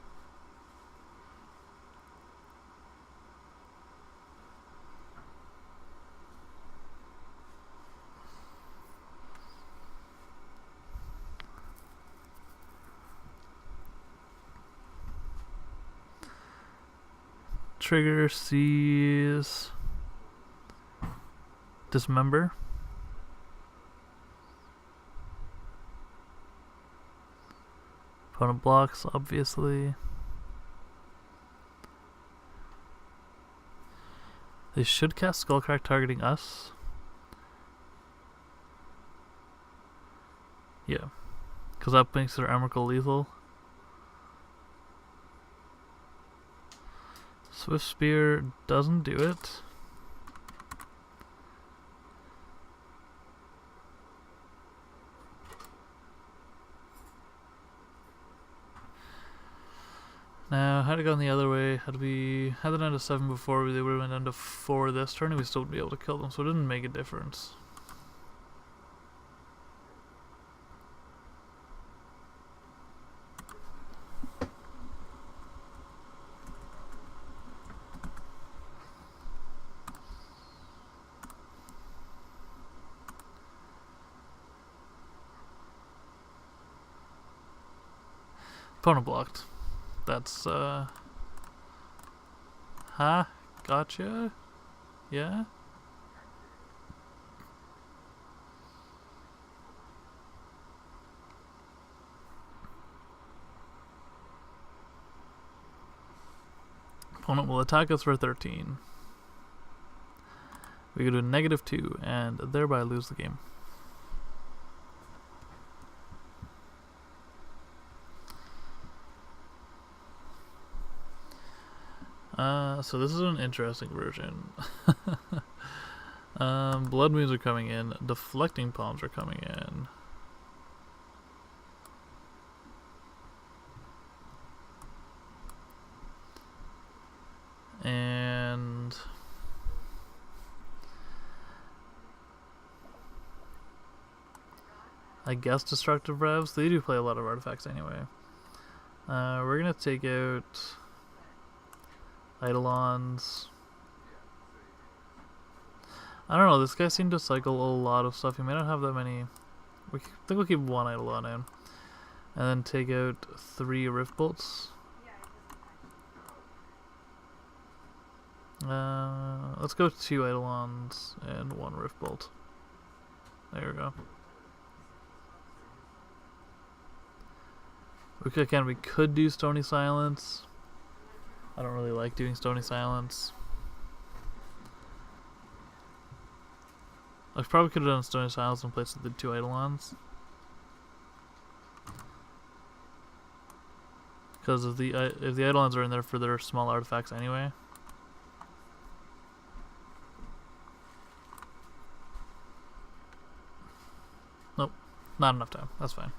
Trigger sees Dismember. Opponent blocks, obviously. They should cast Skullcrack targeting us. Yeah. Because that makes their Emrakul lethal. Swift Spear doesn't do it. Now, had it gone the other way, had we had it down to 7 before, they would have been down to 4 this turn and we still would be able to kill them, so it didn't make a difference. Opponent blocked. That's, huh? Gotcha? Yeah? Opponent will attack us for 13. We go to -2 and thereby lose the game. So this is an interesting version. Blood moons are coming in. Deflecting palms are coming in. And I guess destructive revs. They do play a lot of artifacts anyway. We're gonna take out Eidolons. I don't know, this guy seemed to cycle a lot of stuff. He may not have that many. I think we'll keep one Eidolon in. And then take out 3 Rift Bolts. Let's go 2 Eidolons and 1 Rift Bolt. There we go. We could do Stony Silence. I don't really like doing Stony Silence. I probably could have done Stony Silence in place of the 2 Eidolons. Because if the Eidolons are in there for their small artifacts anyway. Nope, not enough time. That's fine.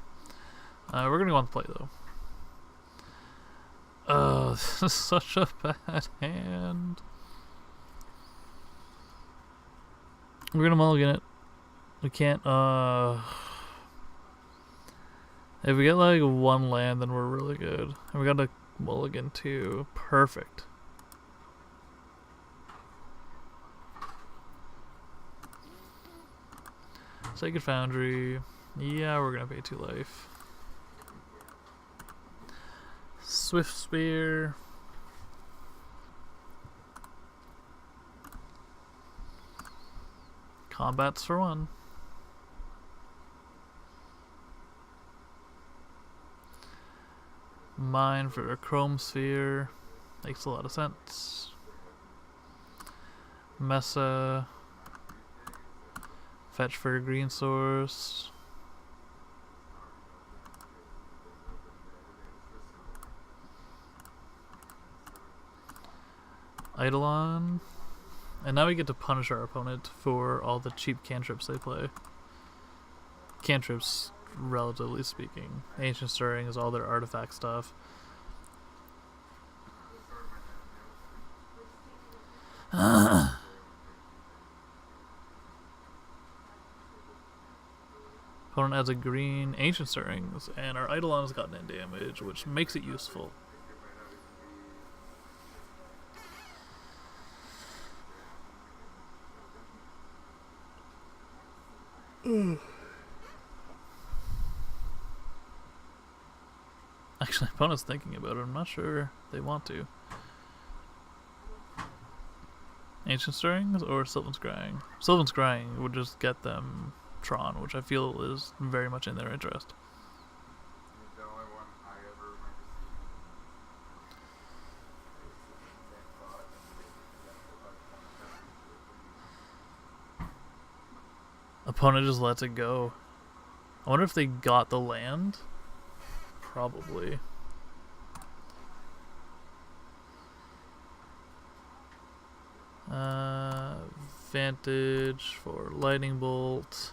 We're gonna go on the play though. This is such a bad hand. We're gonna mulligan it. We can't, if we get like 1 land, then we're really good. And we got a mulligan too. Perfect. Sacred Foundry. Yeah, we're gonna pay 2 life. Swift Spear. Combats for 1. Mine for a Chrome Sphere. Makes a lot of sense. Mesa. Fetch for a green source. Eidolon. And now we get to punish our opponent for all the cheap cantrips they play. Cantrips, relatively speaking. Ancient Stirring is all their artifact stuff. Opponent adds a green Ancient Stirrings, and our Eidolon has gotten in damage, which makes it useful. Actually, opponent's thinking about it. I'm not sure they want to. Ancient Stirrings or Sylvan Scrying? Sylvan Scrying would just get them Tron, which I feel is very much in their interest. The only one I ever remember seeing. Opponent just lets it go. I wonder if they got the land. Probably. Vantage for Lightning Bolt.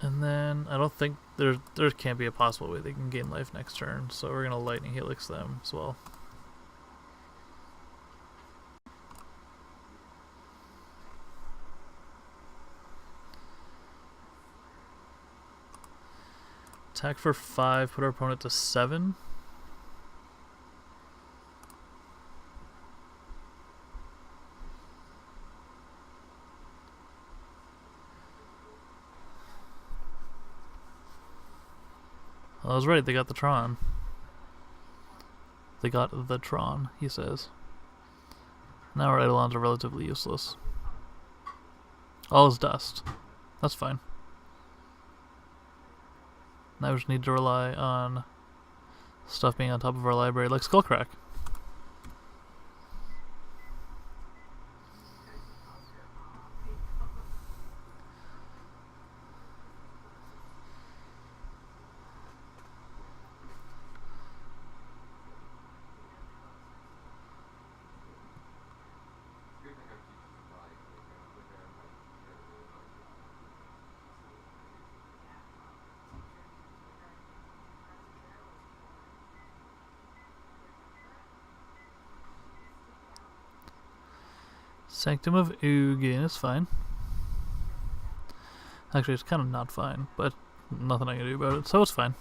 And then I don't think there can't be a possible way they can gain life next turn, so we're gonna Lightning Helix them as well. Attack for 5, put our opponent to 7. I was right, they got the Tron. They got the Tron, he says. Now our Eidolons are relatively useless. All is dust. That's fine. Now we just need to rely on stuff being on top of our library, like Skullcrack. Sanctum of Ugin is fine. Actually, it's kind of not fine, but nothing I can do about it, so it's fine.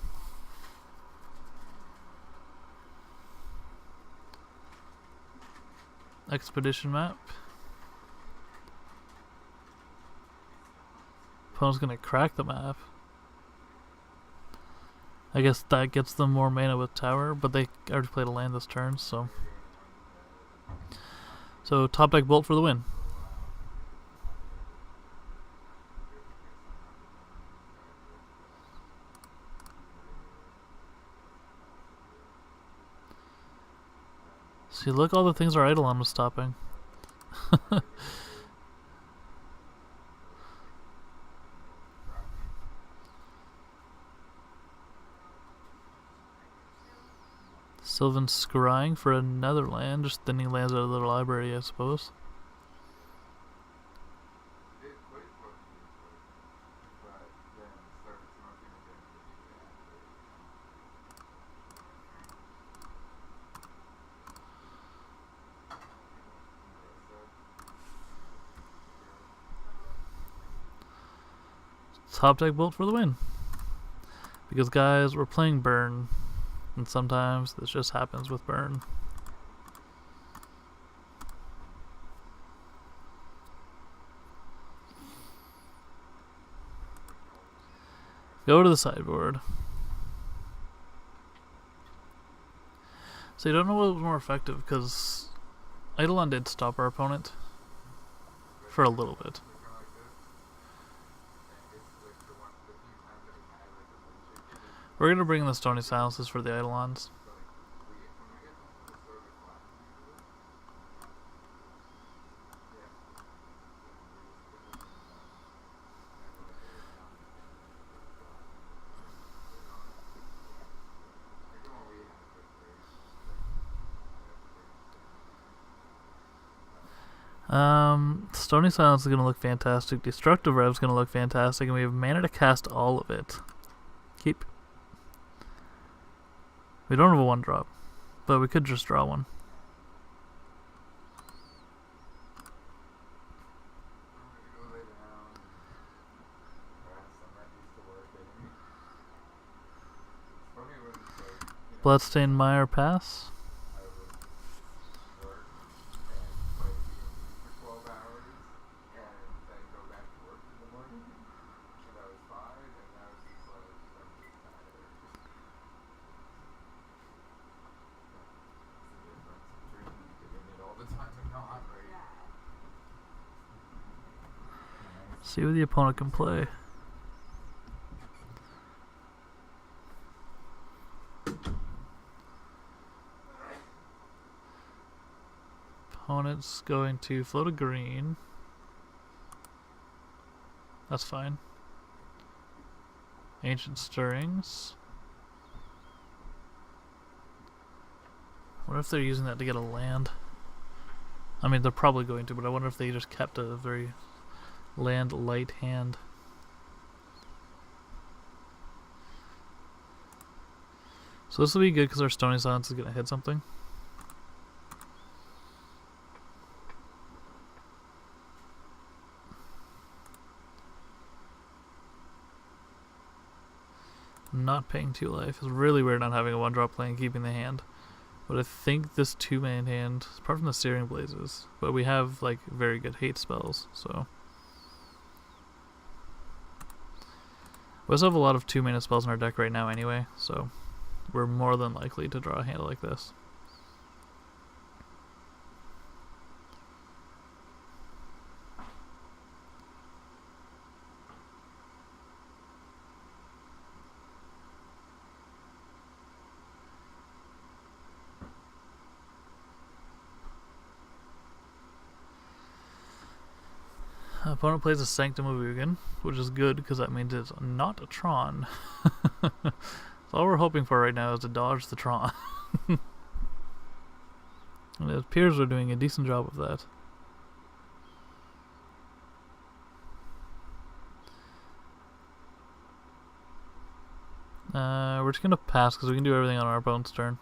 Expedition map. Opponent's gonna crack the map. I guess that gets them more mana with tower, but they already played a land this turn, so... So, top deck Bolt for the win. See, look all the things our Eidolon was stopping. Sylvan scrying for another land, just thinning lands out of their library, I suppose. Top deck Bolt for the win. Because guys, we're playing Burn. And sometimes this just happens with Burn. Go to the sideboard. So you don't know what was more effective, because Eidolon did stop our opponent for a little bit. We're gonna bring in the Stony Silences for the Eidolons. Stony Silence is gonna look fantastic. Destructive Rev is gonna look fantastic, and we have mana to cast all of it. Keep. We don't have a 1-drop, but we could just draw one. Bloodstained Mire pass. See what the opponent can play. Opponent's going to float a green. That's fine. Ancient Stirrings. What if they're using that to get a land? I mean, they're probably going to, but I wonder if they just kept a very land light hand. So this will be good because our Stony Silence is going to hit something. not paying 2 life. It's really weird not having a 1-drop play and keeping the hand. But I think this 2-man hand, apart from the Searing Blazes, but we have like very good hate spells, so. We also have a lot of 2-mana spells in our deck right now anyway, so we're more than likely to draw a hand like this. Opponent plays a Sanctum of Ugin, which is good because that means it's not a Tron. So all we're hoping for right now is to dodge the Tron. And it appears we're doing a decent job of that. We're just gonna pass because we can do everything on our opponent's turn.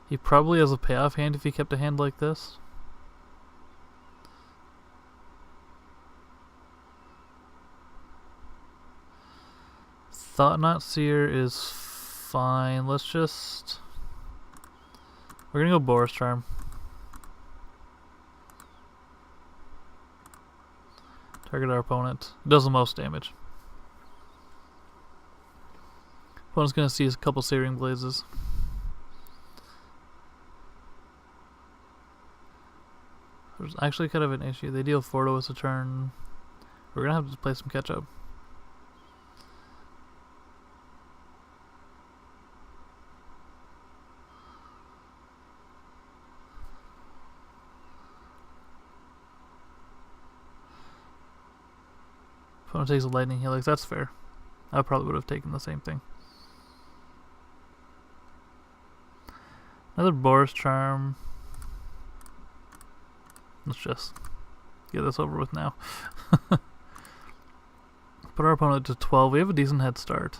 He probably has a payoff hand if he kept a hand like this. Thought Knot Seer is fine. Let's just... We're gonna go Boros Charm. Target our opponent. Does the most damage. Opponent's gonna see a couple Searing Blazes. There's actually kind of an issue. They deal 4 to us a turn. We're gonna have to play some catch up. Opponent takes a Lightning Helix. That's fair. I probably would have taken the same thing. Another Boros Charm. Let's just get this over with now. Put our opponent to 12. We have a decent head start.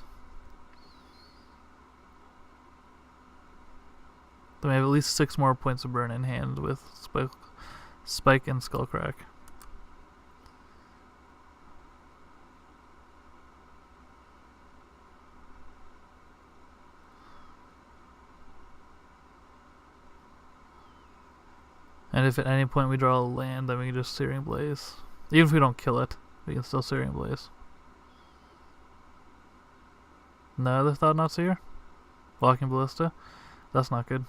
Then we have at least 6 more points of burn in hand with Spike and Skullcrack. And if at any point we draw a land, then we can just Searing Blaze. Even if we don't kill it, we can still Searing Blaze. No other Thought Knot Seer? Blocking Ballista? That's not good.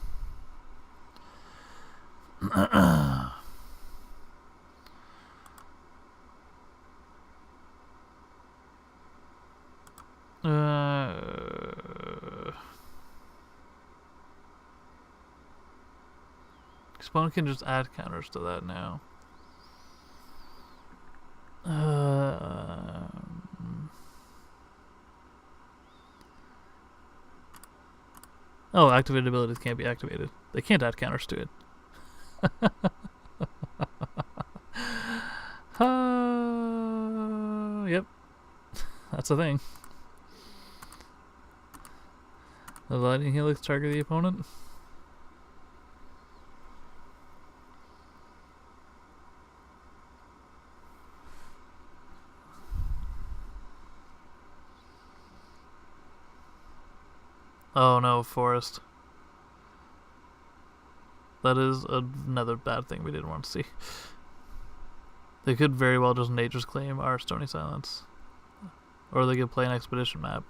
Opponent can just add counters to that now. Oh, activated abilities can't be activated. They can't add counters to it. Yep. That's a thing. The Lightning Helix target the opponent. Oh no, Forest. That is another bad thing we didn't want to see. They could very well just Nature's Claim our Stony Silence. Or they could play an Expedition map.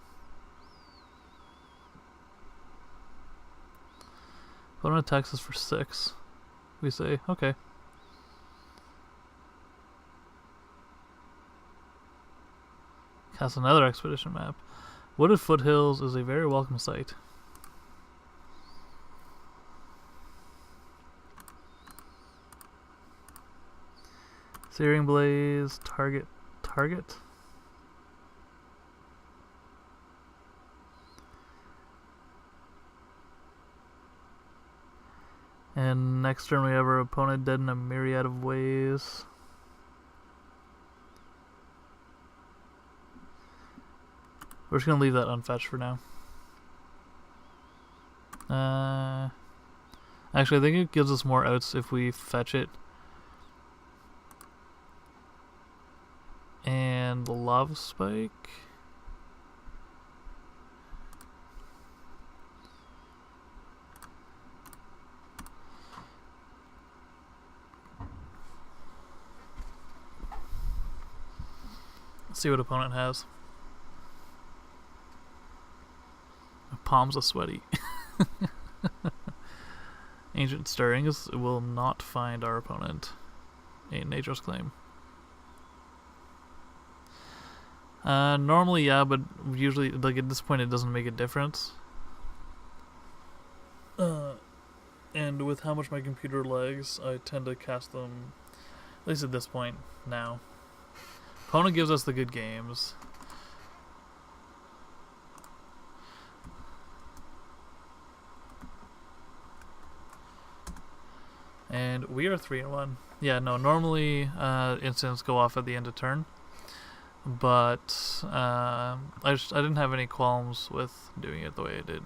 Opponent attacks us for 6. We say, okay. Cast another Expedition map. Wooded Foothills is a very welcome sight. Searing Blaze, target. And next turn we have our opponent dead in a myriad of ways. We're just gonna leave that unfetched for now. Actually, I think it gives us more outs if we fetch it. and the lava spike. Let's see what opponent has. My palms are sweaty. Ancient Stirrings will not find our opponent. Nature's Claim. Normally, yeah, but usually, like at this point, it doesn't make a difference. And with how much my computer lags, I tend to cast them, at least at this point, now. Opponent gives us the good games. And we are 3-1. Yeah, no, normally instants go off at the end of turn. But I didn't have any qualms with doing it the way I did.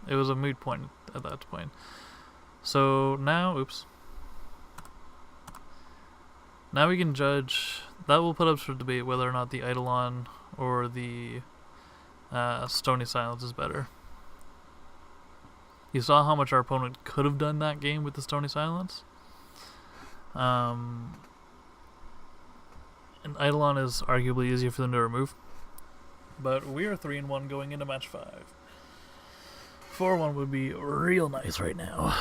It was a moot point at that point. So now, oops. Now we can judge. That will put up for debate whether or not the Eidolon or the Stony Silence is better. You saw how much our opponent could have done that game with the Stony Silence. And Eidolon is arguably easier for them to remove. But we are 3-1 going into match 5. 4-1 would be real nice right now.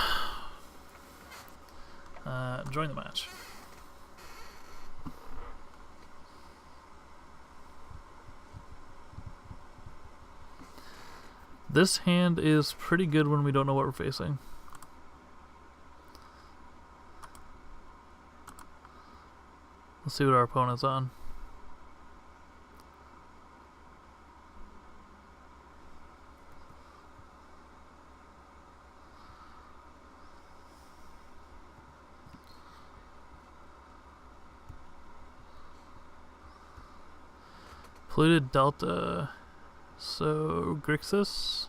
Join the match. This hand is pretty good when we don't know what we're facing. Let's see what our opponent's on. Polluted Delta. So, Grixis.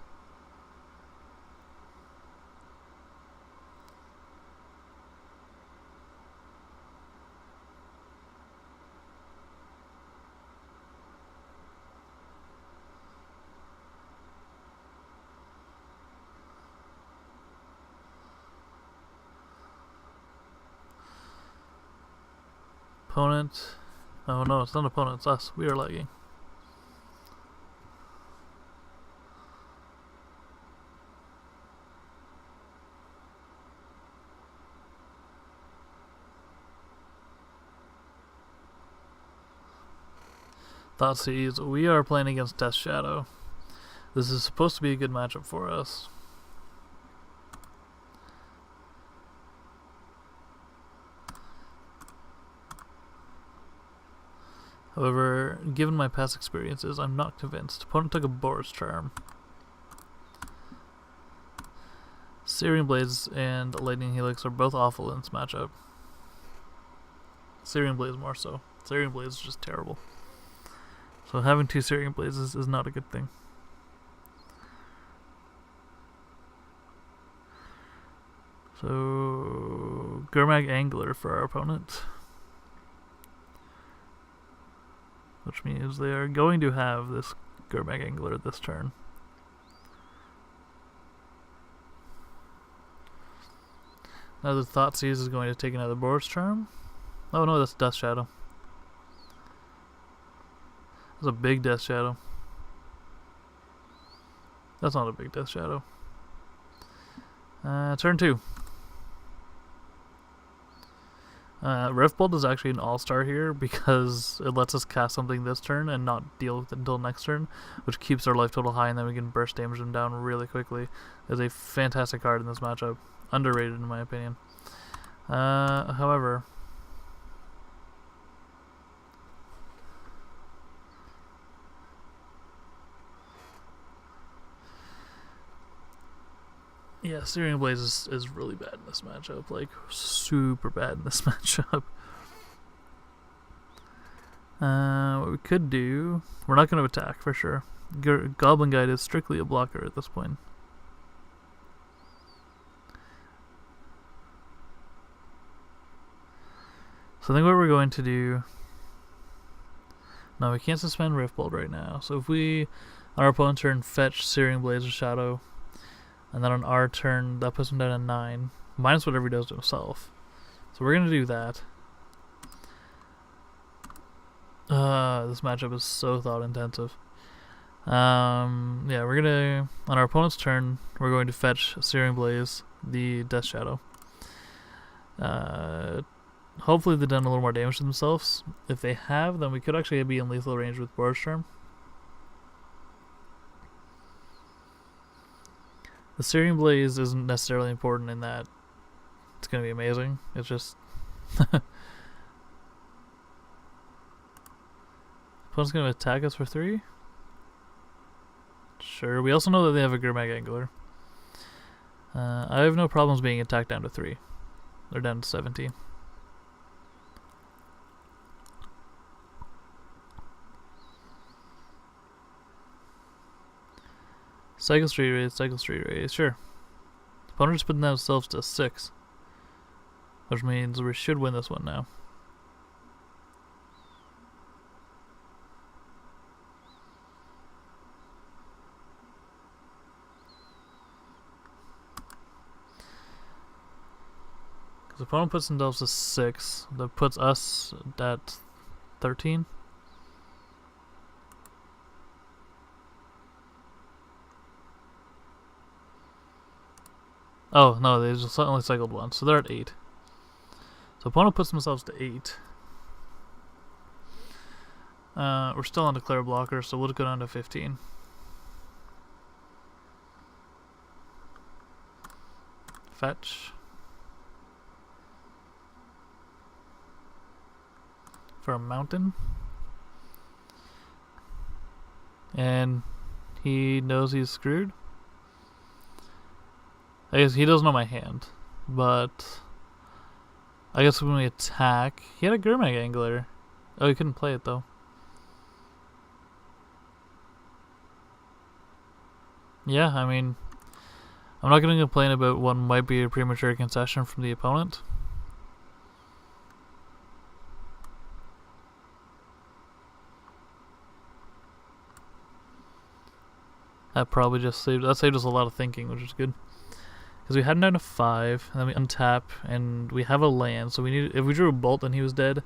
Opponent. Oh no, it's not opponent, it's us. We are lagging. Thoughtseize, we are playing against Death Shadow. This is supposed to be a good matchup for us. However, given my past experiences, I'm not convinced. Opponent took a Boros Charm. Searing Blades and Lightning Helix are both awful in this matchup. Searing Blades more so. Searing Blades is just terrible. So having 2 Searing Blades is not a good thing. So Gurmag Angler for our opponent. Which means they are going to have this Gurmag Angler this turn. Now the Thoughtseize is going to take another Boros Charm. Oh no, that's Death Shadow. That's a big Death Shadow. That's not a big Death Shadow. Turn 2. Riftbolt is actually an all-star here because it lets us cast something this turn and not deal with it until next turn, which keeps our life total high, and then we can burst damage them down really quickly. It's a fantastic card in this matchup. Underrated in my opinion. However, yeah, Searing Blaze is really bad in this matchup. Like, super bad in this matchup. What we could do... We're not going to attack, for sure. Goblin Guide is strictly a blocker at this point. So I think what we're going to do No, we can't suspend Riftbolt right now. So if we, on our opponent's turn, fetch Searing Blaze or Shadow, and then on our turn, that puts him down to 9, minus whatever he does to himself. So we're going to do that. This matchup is so thought intensive. Yeah, we're gonna, on our opponent's turn, we're going to fetch Searing Blaze, the Death Shadow. Hopefully they've done a little more damage to themselves. If they have, then we could actually be in lethal range with Boros Charm. The Searing Blaze isn't necessarily important in that it's gonna be amazing. It's just opponent's gonna attack us for 3. Sure. We also know that they have a Gurmag Angler. I have no problems being attacked down to 3. They're down to 17. Cycle Street Raise, sure. Opponent just putting themselves to 6. Which means we should win this one now. The opponent puts themselves to 6. That puts us at 13. Oh, no, they just only cycled once, so they're at 8. So opponent puts themselves to 8. We're still on Declare Blocker, so we'll go down to 15. Fetch. For a mountain. And he knows he's screwed. I guess he doesn't know my hand, but I guess when we attack, he had a Gurmag Angler. Oh, he couldn't play it though. Yeah, I mean, I'm not going to complain about what might be a premature concession from the opponent. That saved us a lot of thinking, which is good. Because we had him down to 5, and then we untap, and we have a land, so we need, if we drew a bolt, then he was dead.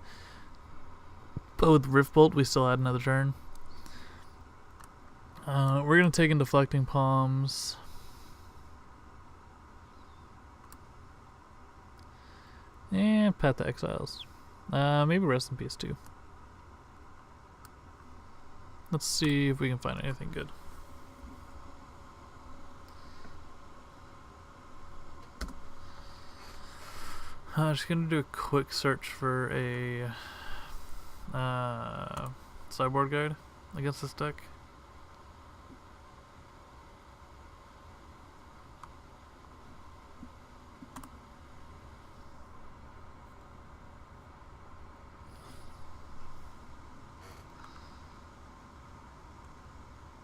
But with Rift Bolt, we still had another turn. We're going to take in Deflecting Palms. And Path to Exiles. Maybe Rest in Peace too. Let's see if we can find anything good. I'm just gonna do a quick search for a sideboard guide against this deck.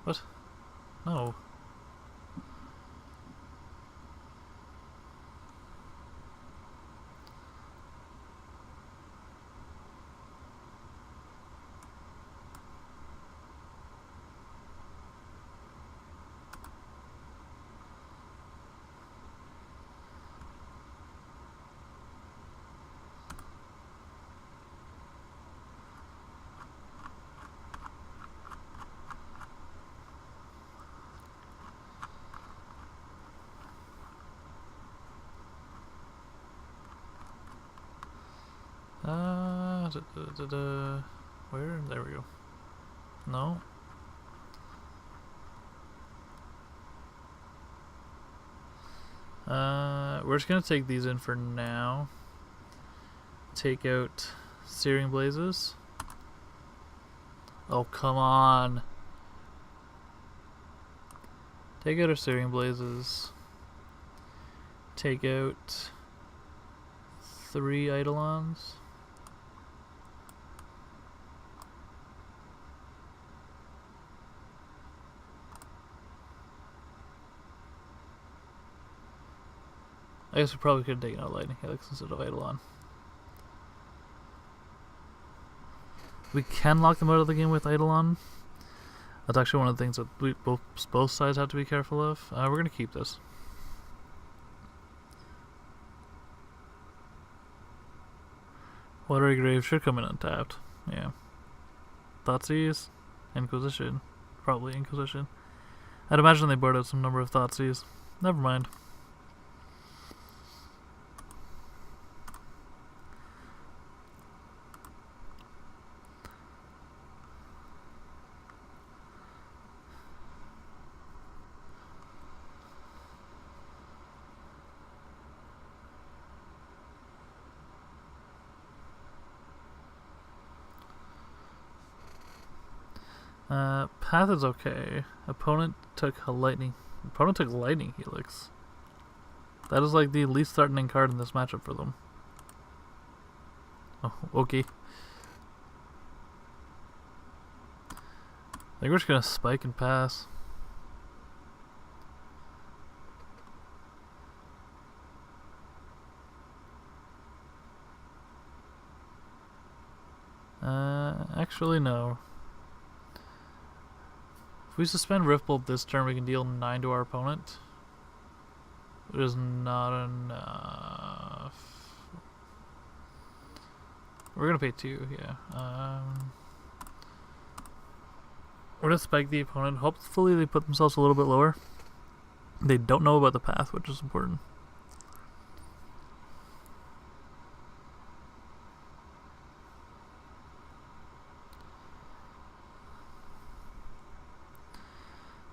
What? No. Where? There we go. No? We're just gonna take these in for now. Take out Searing Blazes. Oh, come on. Take out our Searing Blazes. Take out 3 Eidolons. I guess we probably could have taken out Lightning Helix instead of Eidolon. We can lock them out of the game with Eidolon. That's actually one of the things that both sides have to be careful of. We're gonna keep this. Watery Grave should come in untapped. Yeah. Thoughtseize? Inquisition. Probably Inquisition. I'd imagine they board out some number of Thoughtseize. Never mind. Path is okay. Opponent took lightning helix. That is like the least threatening card in this matchup for them. Oh, okay. I think we're just gonna spike and pass. Actually no. If we suspend Riftbolt this turn, we can deal 9 to our opponent. Which is not enough. We're gonna pay 2, yeah. We're gonna spike the opponent. Hopefully they put themselves a little bit lower. They don't know about the path, which is important.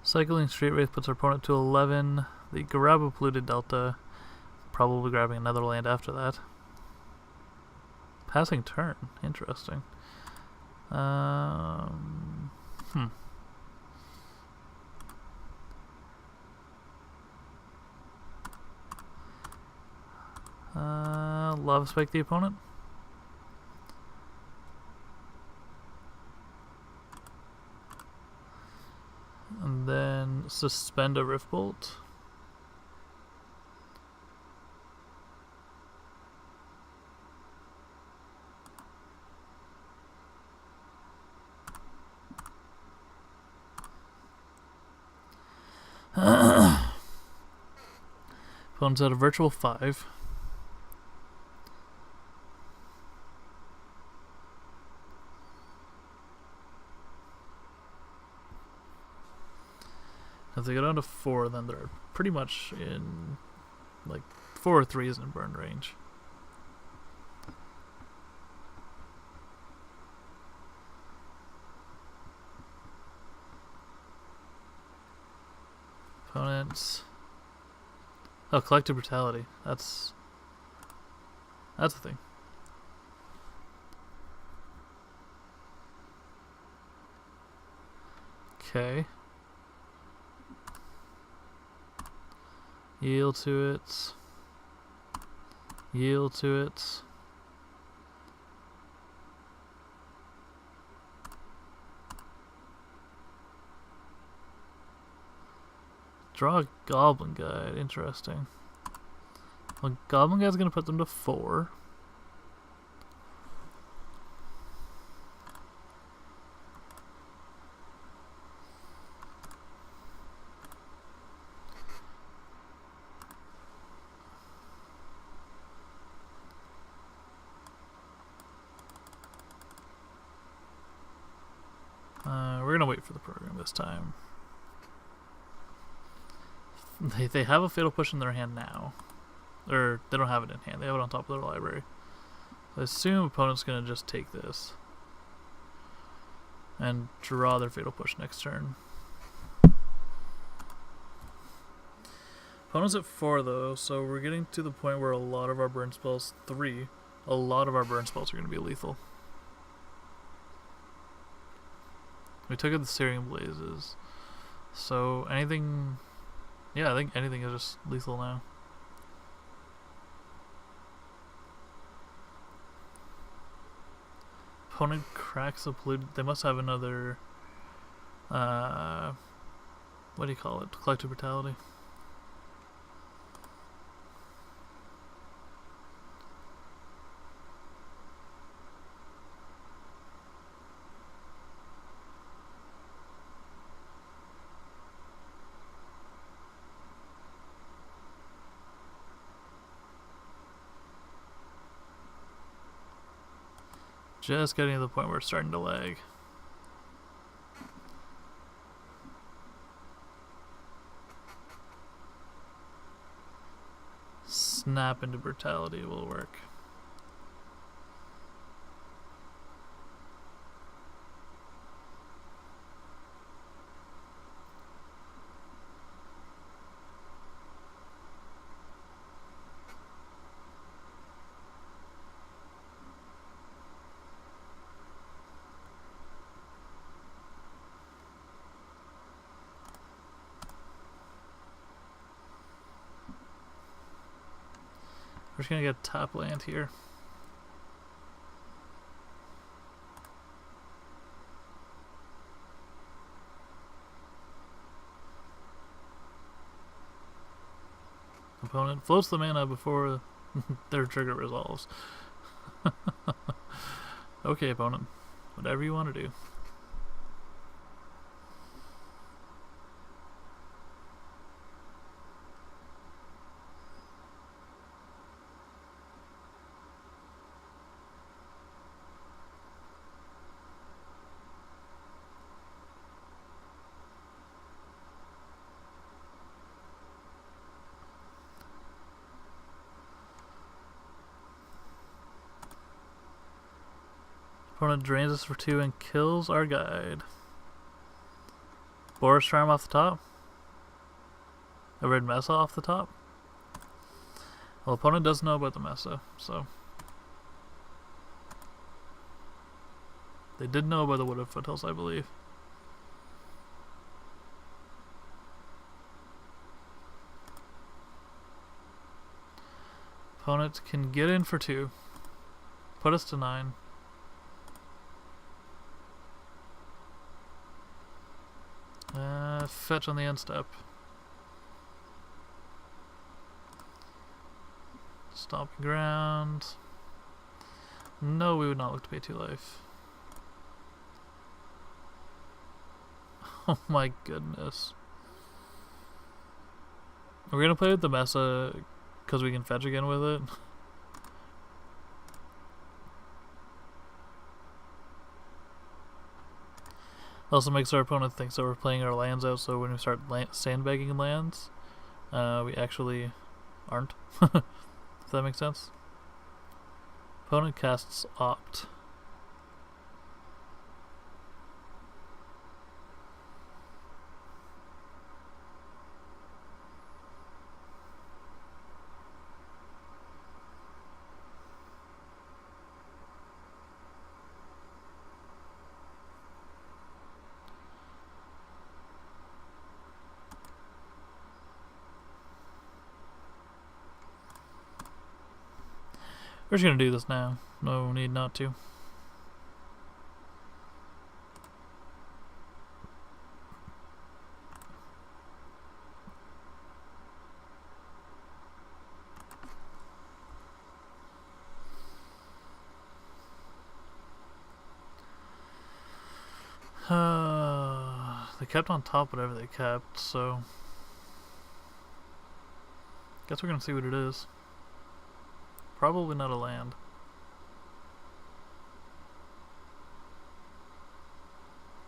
Cycling Straight Wraith puts our opponent to 11. The Garaba Polluted Delta, probably grabbing another land after that. Passing turn, interesting. Lava Spike the opponent. And then suspend a Riftbolt. Opponent's at a virtual 5. If they go down to 4, then they're pretty much in, like, 4 or 3 is in burn range. Opponents. Oh, Collective Brutality. That's a thing. Okay. Yield to it. Yield to it. Draw a Goblin Guide. Interesting. Well, Goblin Guide's gonna put them to 4. We're gonna wait for the program this time. They have a Fatal Push in their hand now. Or, they don't have it in hand. They have it on top of their library. I assume opponent's gonna just take this. And draw their Fatal Push next turn. Opponent's at 4 though, so we're getting to the point where a lot of our burn spells, 3, a lot of our burn spells are gonna be lethal. We took out the Syrian Blazes. So anything... Yeah, I think anything is just lethal now. Opponent cracks the polluted... They must have another... what do you call it? Collective Brutality. just getting to the point where it's starting to lag. Snap into brutality will work. We're just gonna get top land here. Opponent floats the mana before their trigger resolves. Okay, opponent. Whatever you want to do. Opponent drains us for 2 and kills our guide. Boros charm off the top. A red Mesa off the top. Well, opponent doesn't know about the Mesa, so they did know about the Wooded Foothills, I believe. Opponent can get in for 2. Put us to 9. Fetch on the end step. Stomping ground. No, we would not look to pay 2 life. Oh my goodness. We're gonna play with the Mesa because we can fetch again with it. Also makes our opponent think that we're playing our lands out, so when we start sandbagging lands, we actually aren't. If that makes sense. Opponent casts Opt. We're just gonna do this now. No need not to. They kept on top whatever they kept, so guess we're gonna see what it is. Probably not a land.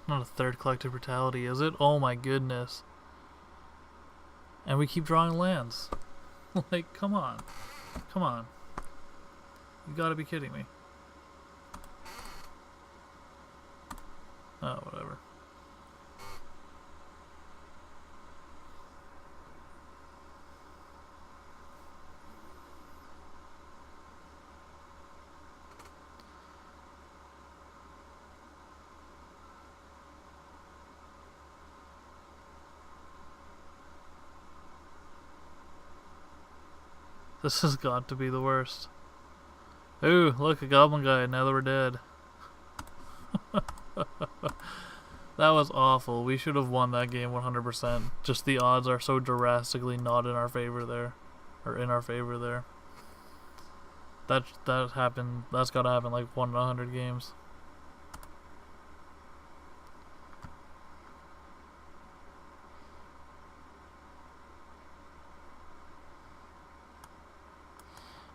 Not a third collective brutality, is it? Oh my goodness. And we keep drawing lands. Like, come on. Come on. You gotta be kidding me. Oh, whatever. This has got to be the worst. Ooh, look, a goblin guy, now that we're dead. That was awful. We should have won that game 100%. Just the odds are so drastically not in our favor there. Or in our favor there. That happened. That's gotta happen like 1 in 100 games.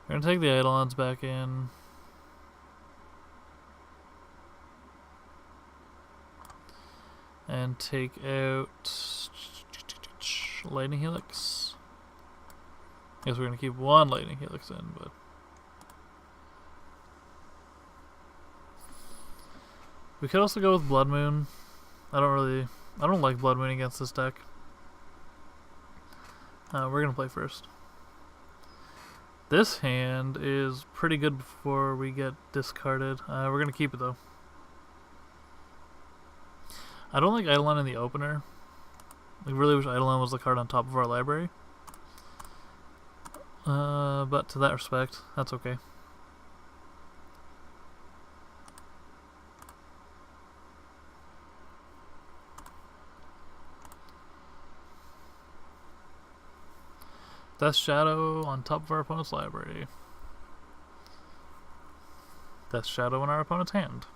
We're gonna take the Eidolons back in. and take out lightning helix. I guess we're gonna keep one lightning helix in, but we could also go with Blood Moon. I don't like Blood Moon against this deck. We're gonna play first. This hand is pretty good before we get discarded. We're gonna keep it though. I don't like Eidolon in the opener. I really wish Eidolon was the card on top of our library. But to that respect, that's okay. Death Shadow on top of our opponent's library. Death Shadow in our opponent's hand.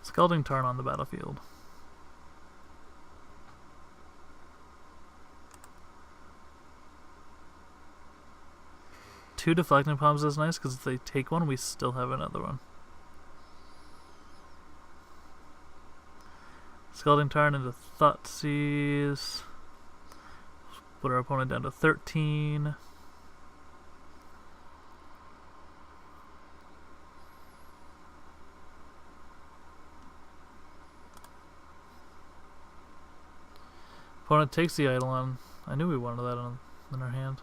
Scalding Tarn on the battlefield. Two Deflecting Palms is nice because if they take one, we still have another one. Scalding Tarn into Thoughtseize. Put our opponent down to 13. Opponent takes the Eidolon. I knew we wanted that in our hand.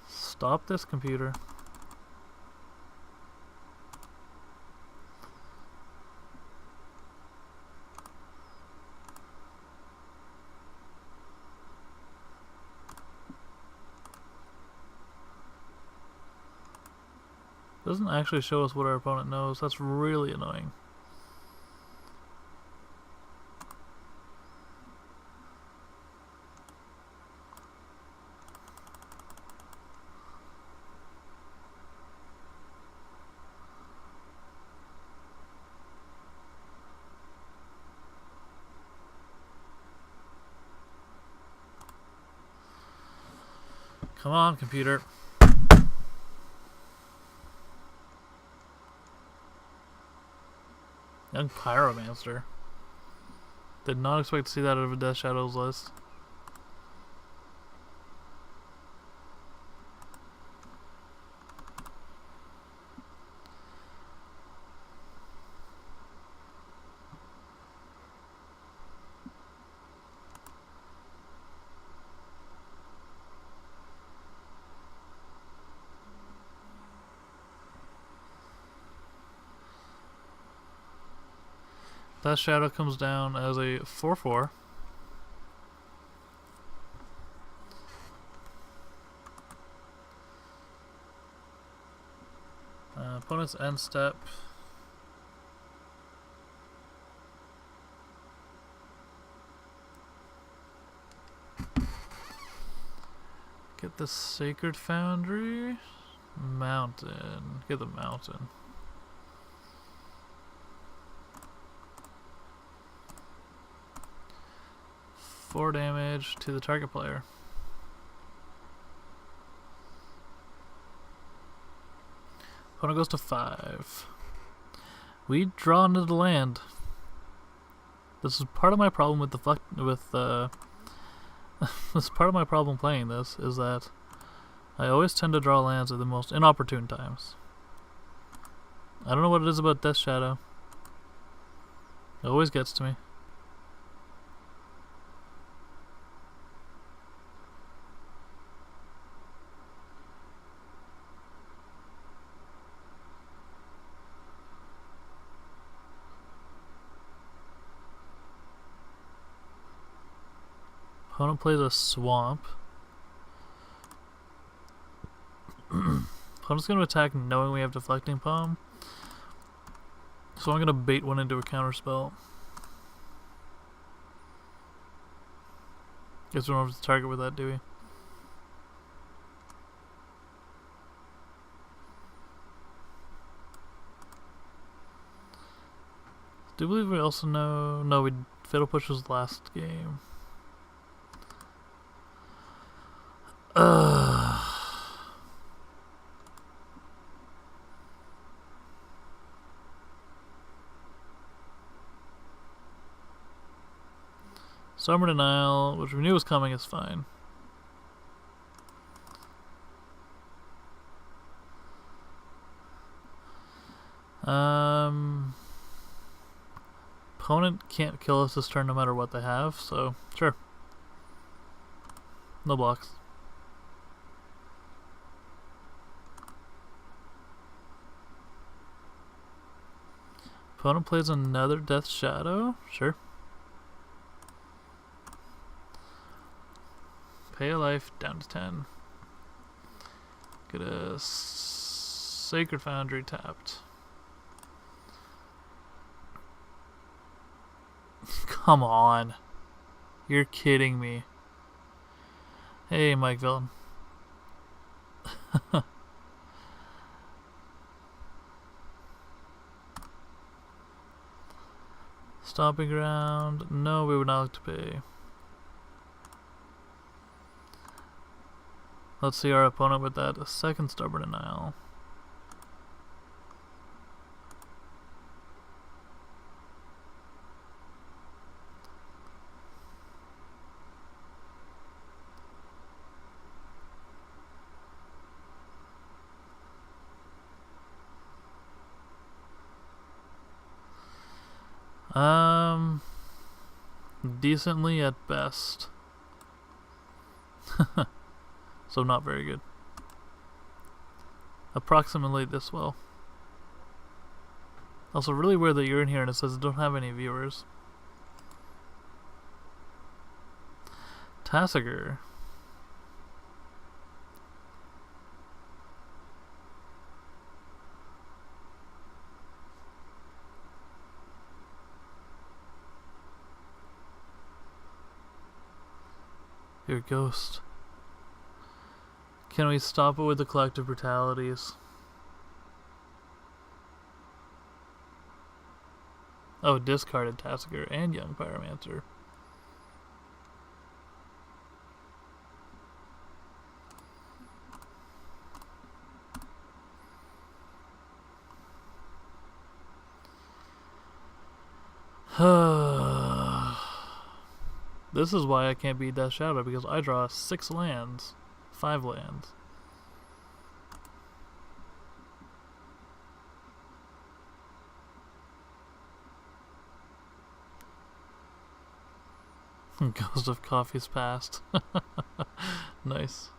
Stop this computer. Doesn't actually show us what our opponent knows. That's really annoying. Come on, computer. Young Pyromancer. Did not expect to see that out of a Death Shadows list. That Shadow comes down as a 4/4. Opponent's end step. Get the Sacred Foundry. Mountain. Get the Mountain. 4 damage to the target player. Opponent goes to 5. We draw into the land. This is part of my problem with this is part of my problem playing this is that I always tend to draw lands at the most inopportune times. I don't know what it is about Death Shadow. It always gets to me. Opponent plays a swamp. Opponent's going to attack knowing we have Deflecting Palm. So I'm going to bait one into a counterspell. Guess we don't have to target with that, do we? Do you believe we also know? No, we Fatal Push was last game. Summer Denial, which we knew was coming, is fine. Opponent can't kill us this turn no matter what they have, so sure. No blocks. Opponent plays another Death Shadow, sure. Pay a life down to 10. Get a Sacred Foundry tapped. Come on. You're kidding me. Hey, Mike Villain. Stomping Ground. No, we would not like to pay. Let's see our opponent with that. A second Stubborn Denial. Decently at best. So not very good. Approximately this well. Also really weird that you're in here and it says don't have any viewers. Tassiger. Your ghost. Can we stop it with the collective brutalities? Oh, discarded Tassiger and Young Pyromancer. This is why I can't beat Death Shadow, because I draw 6 lands. 5 lands. Ghost of Coffee's Past. Nice.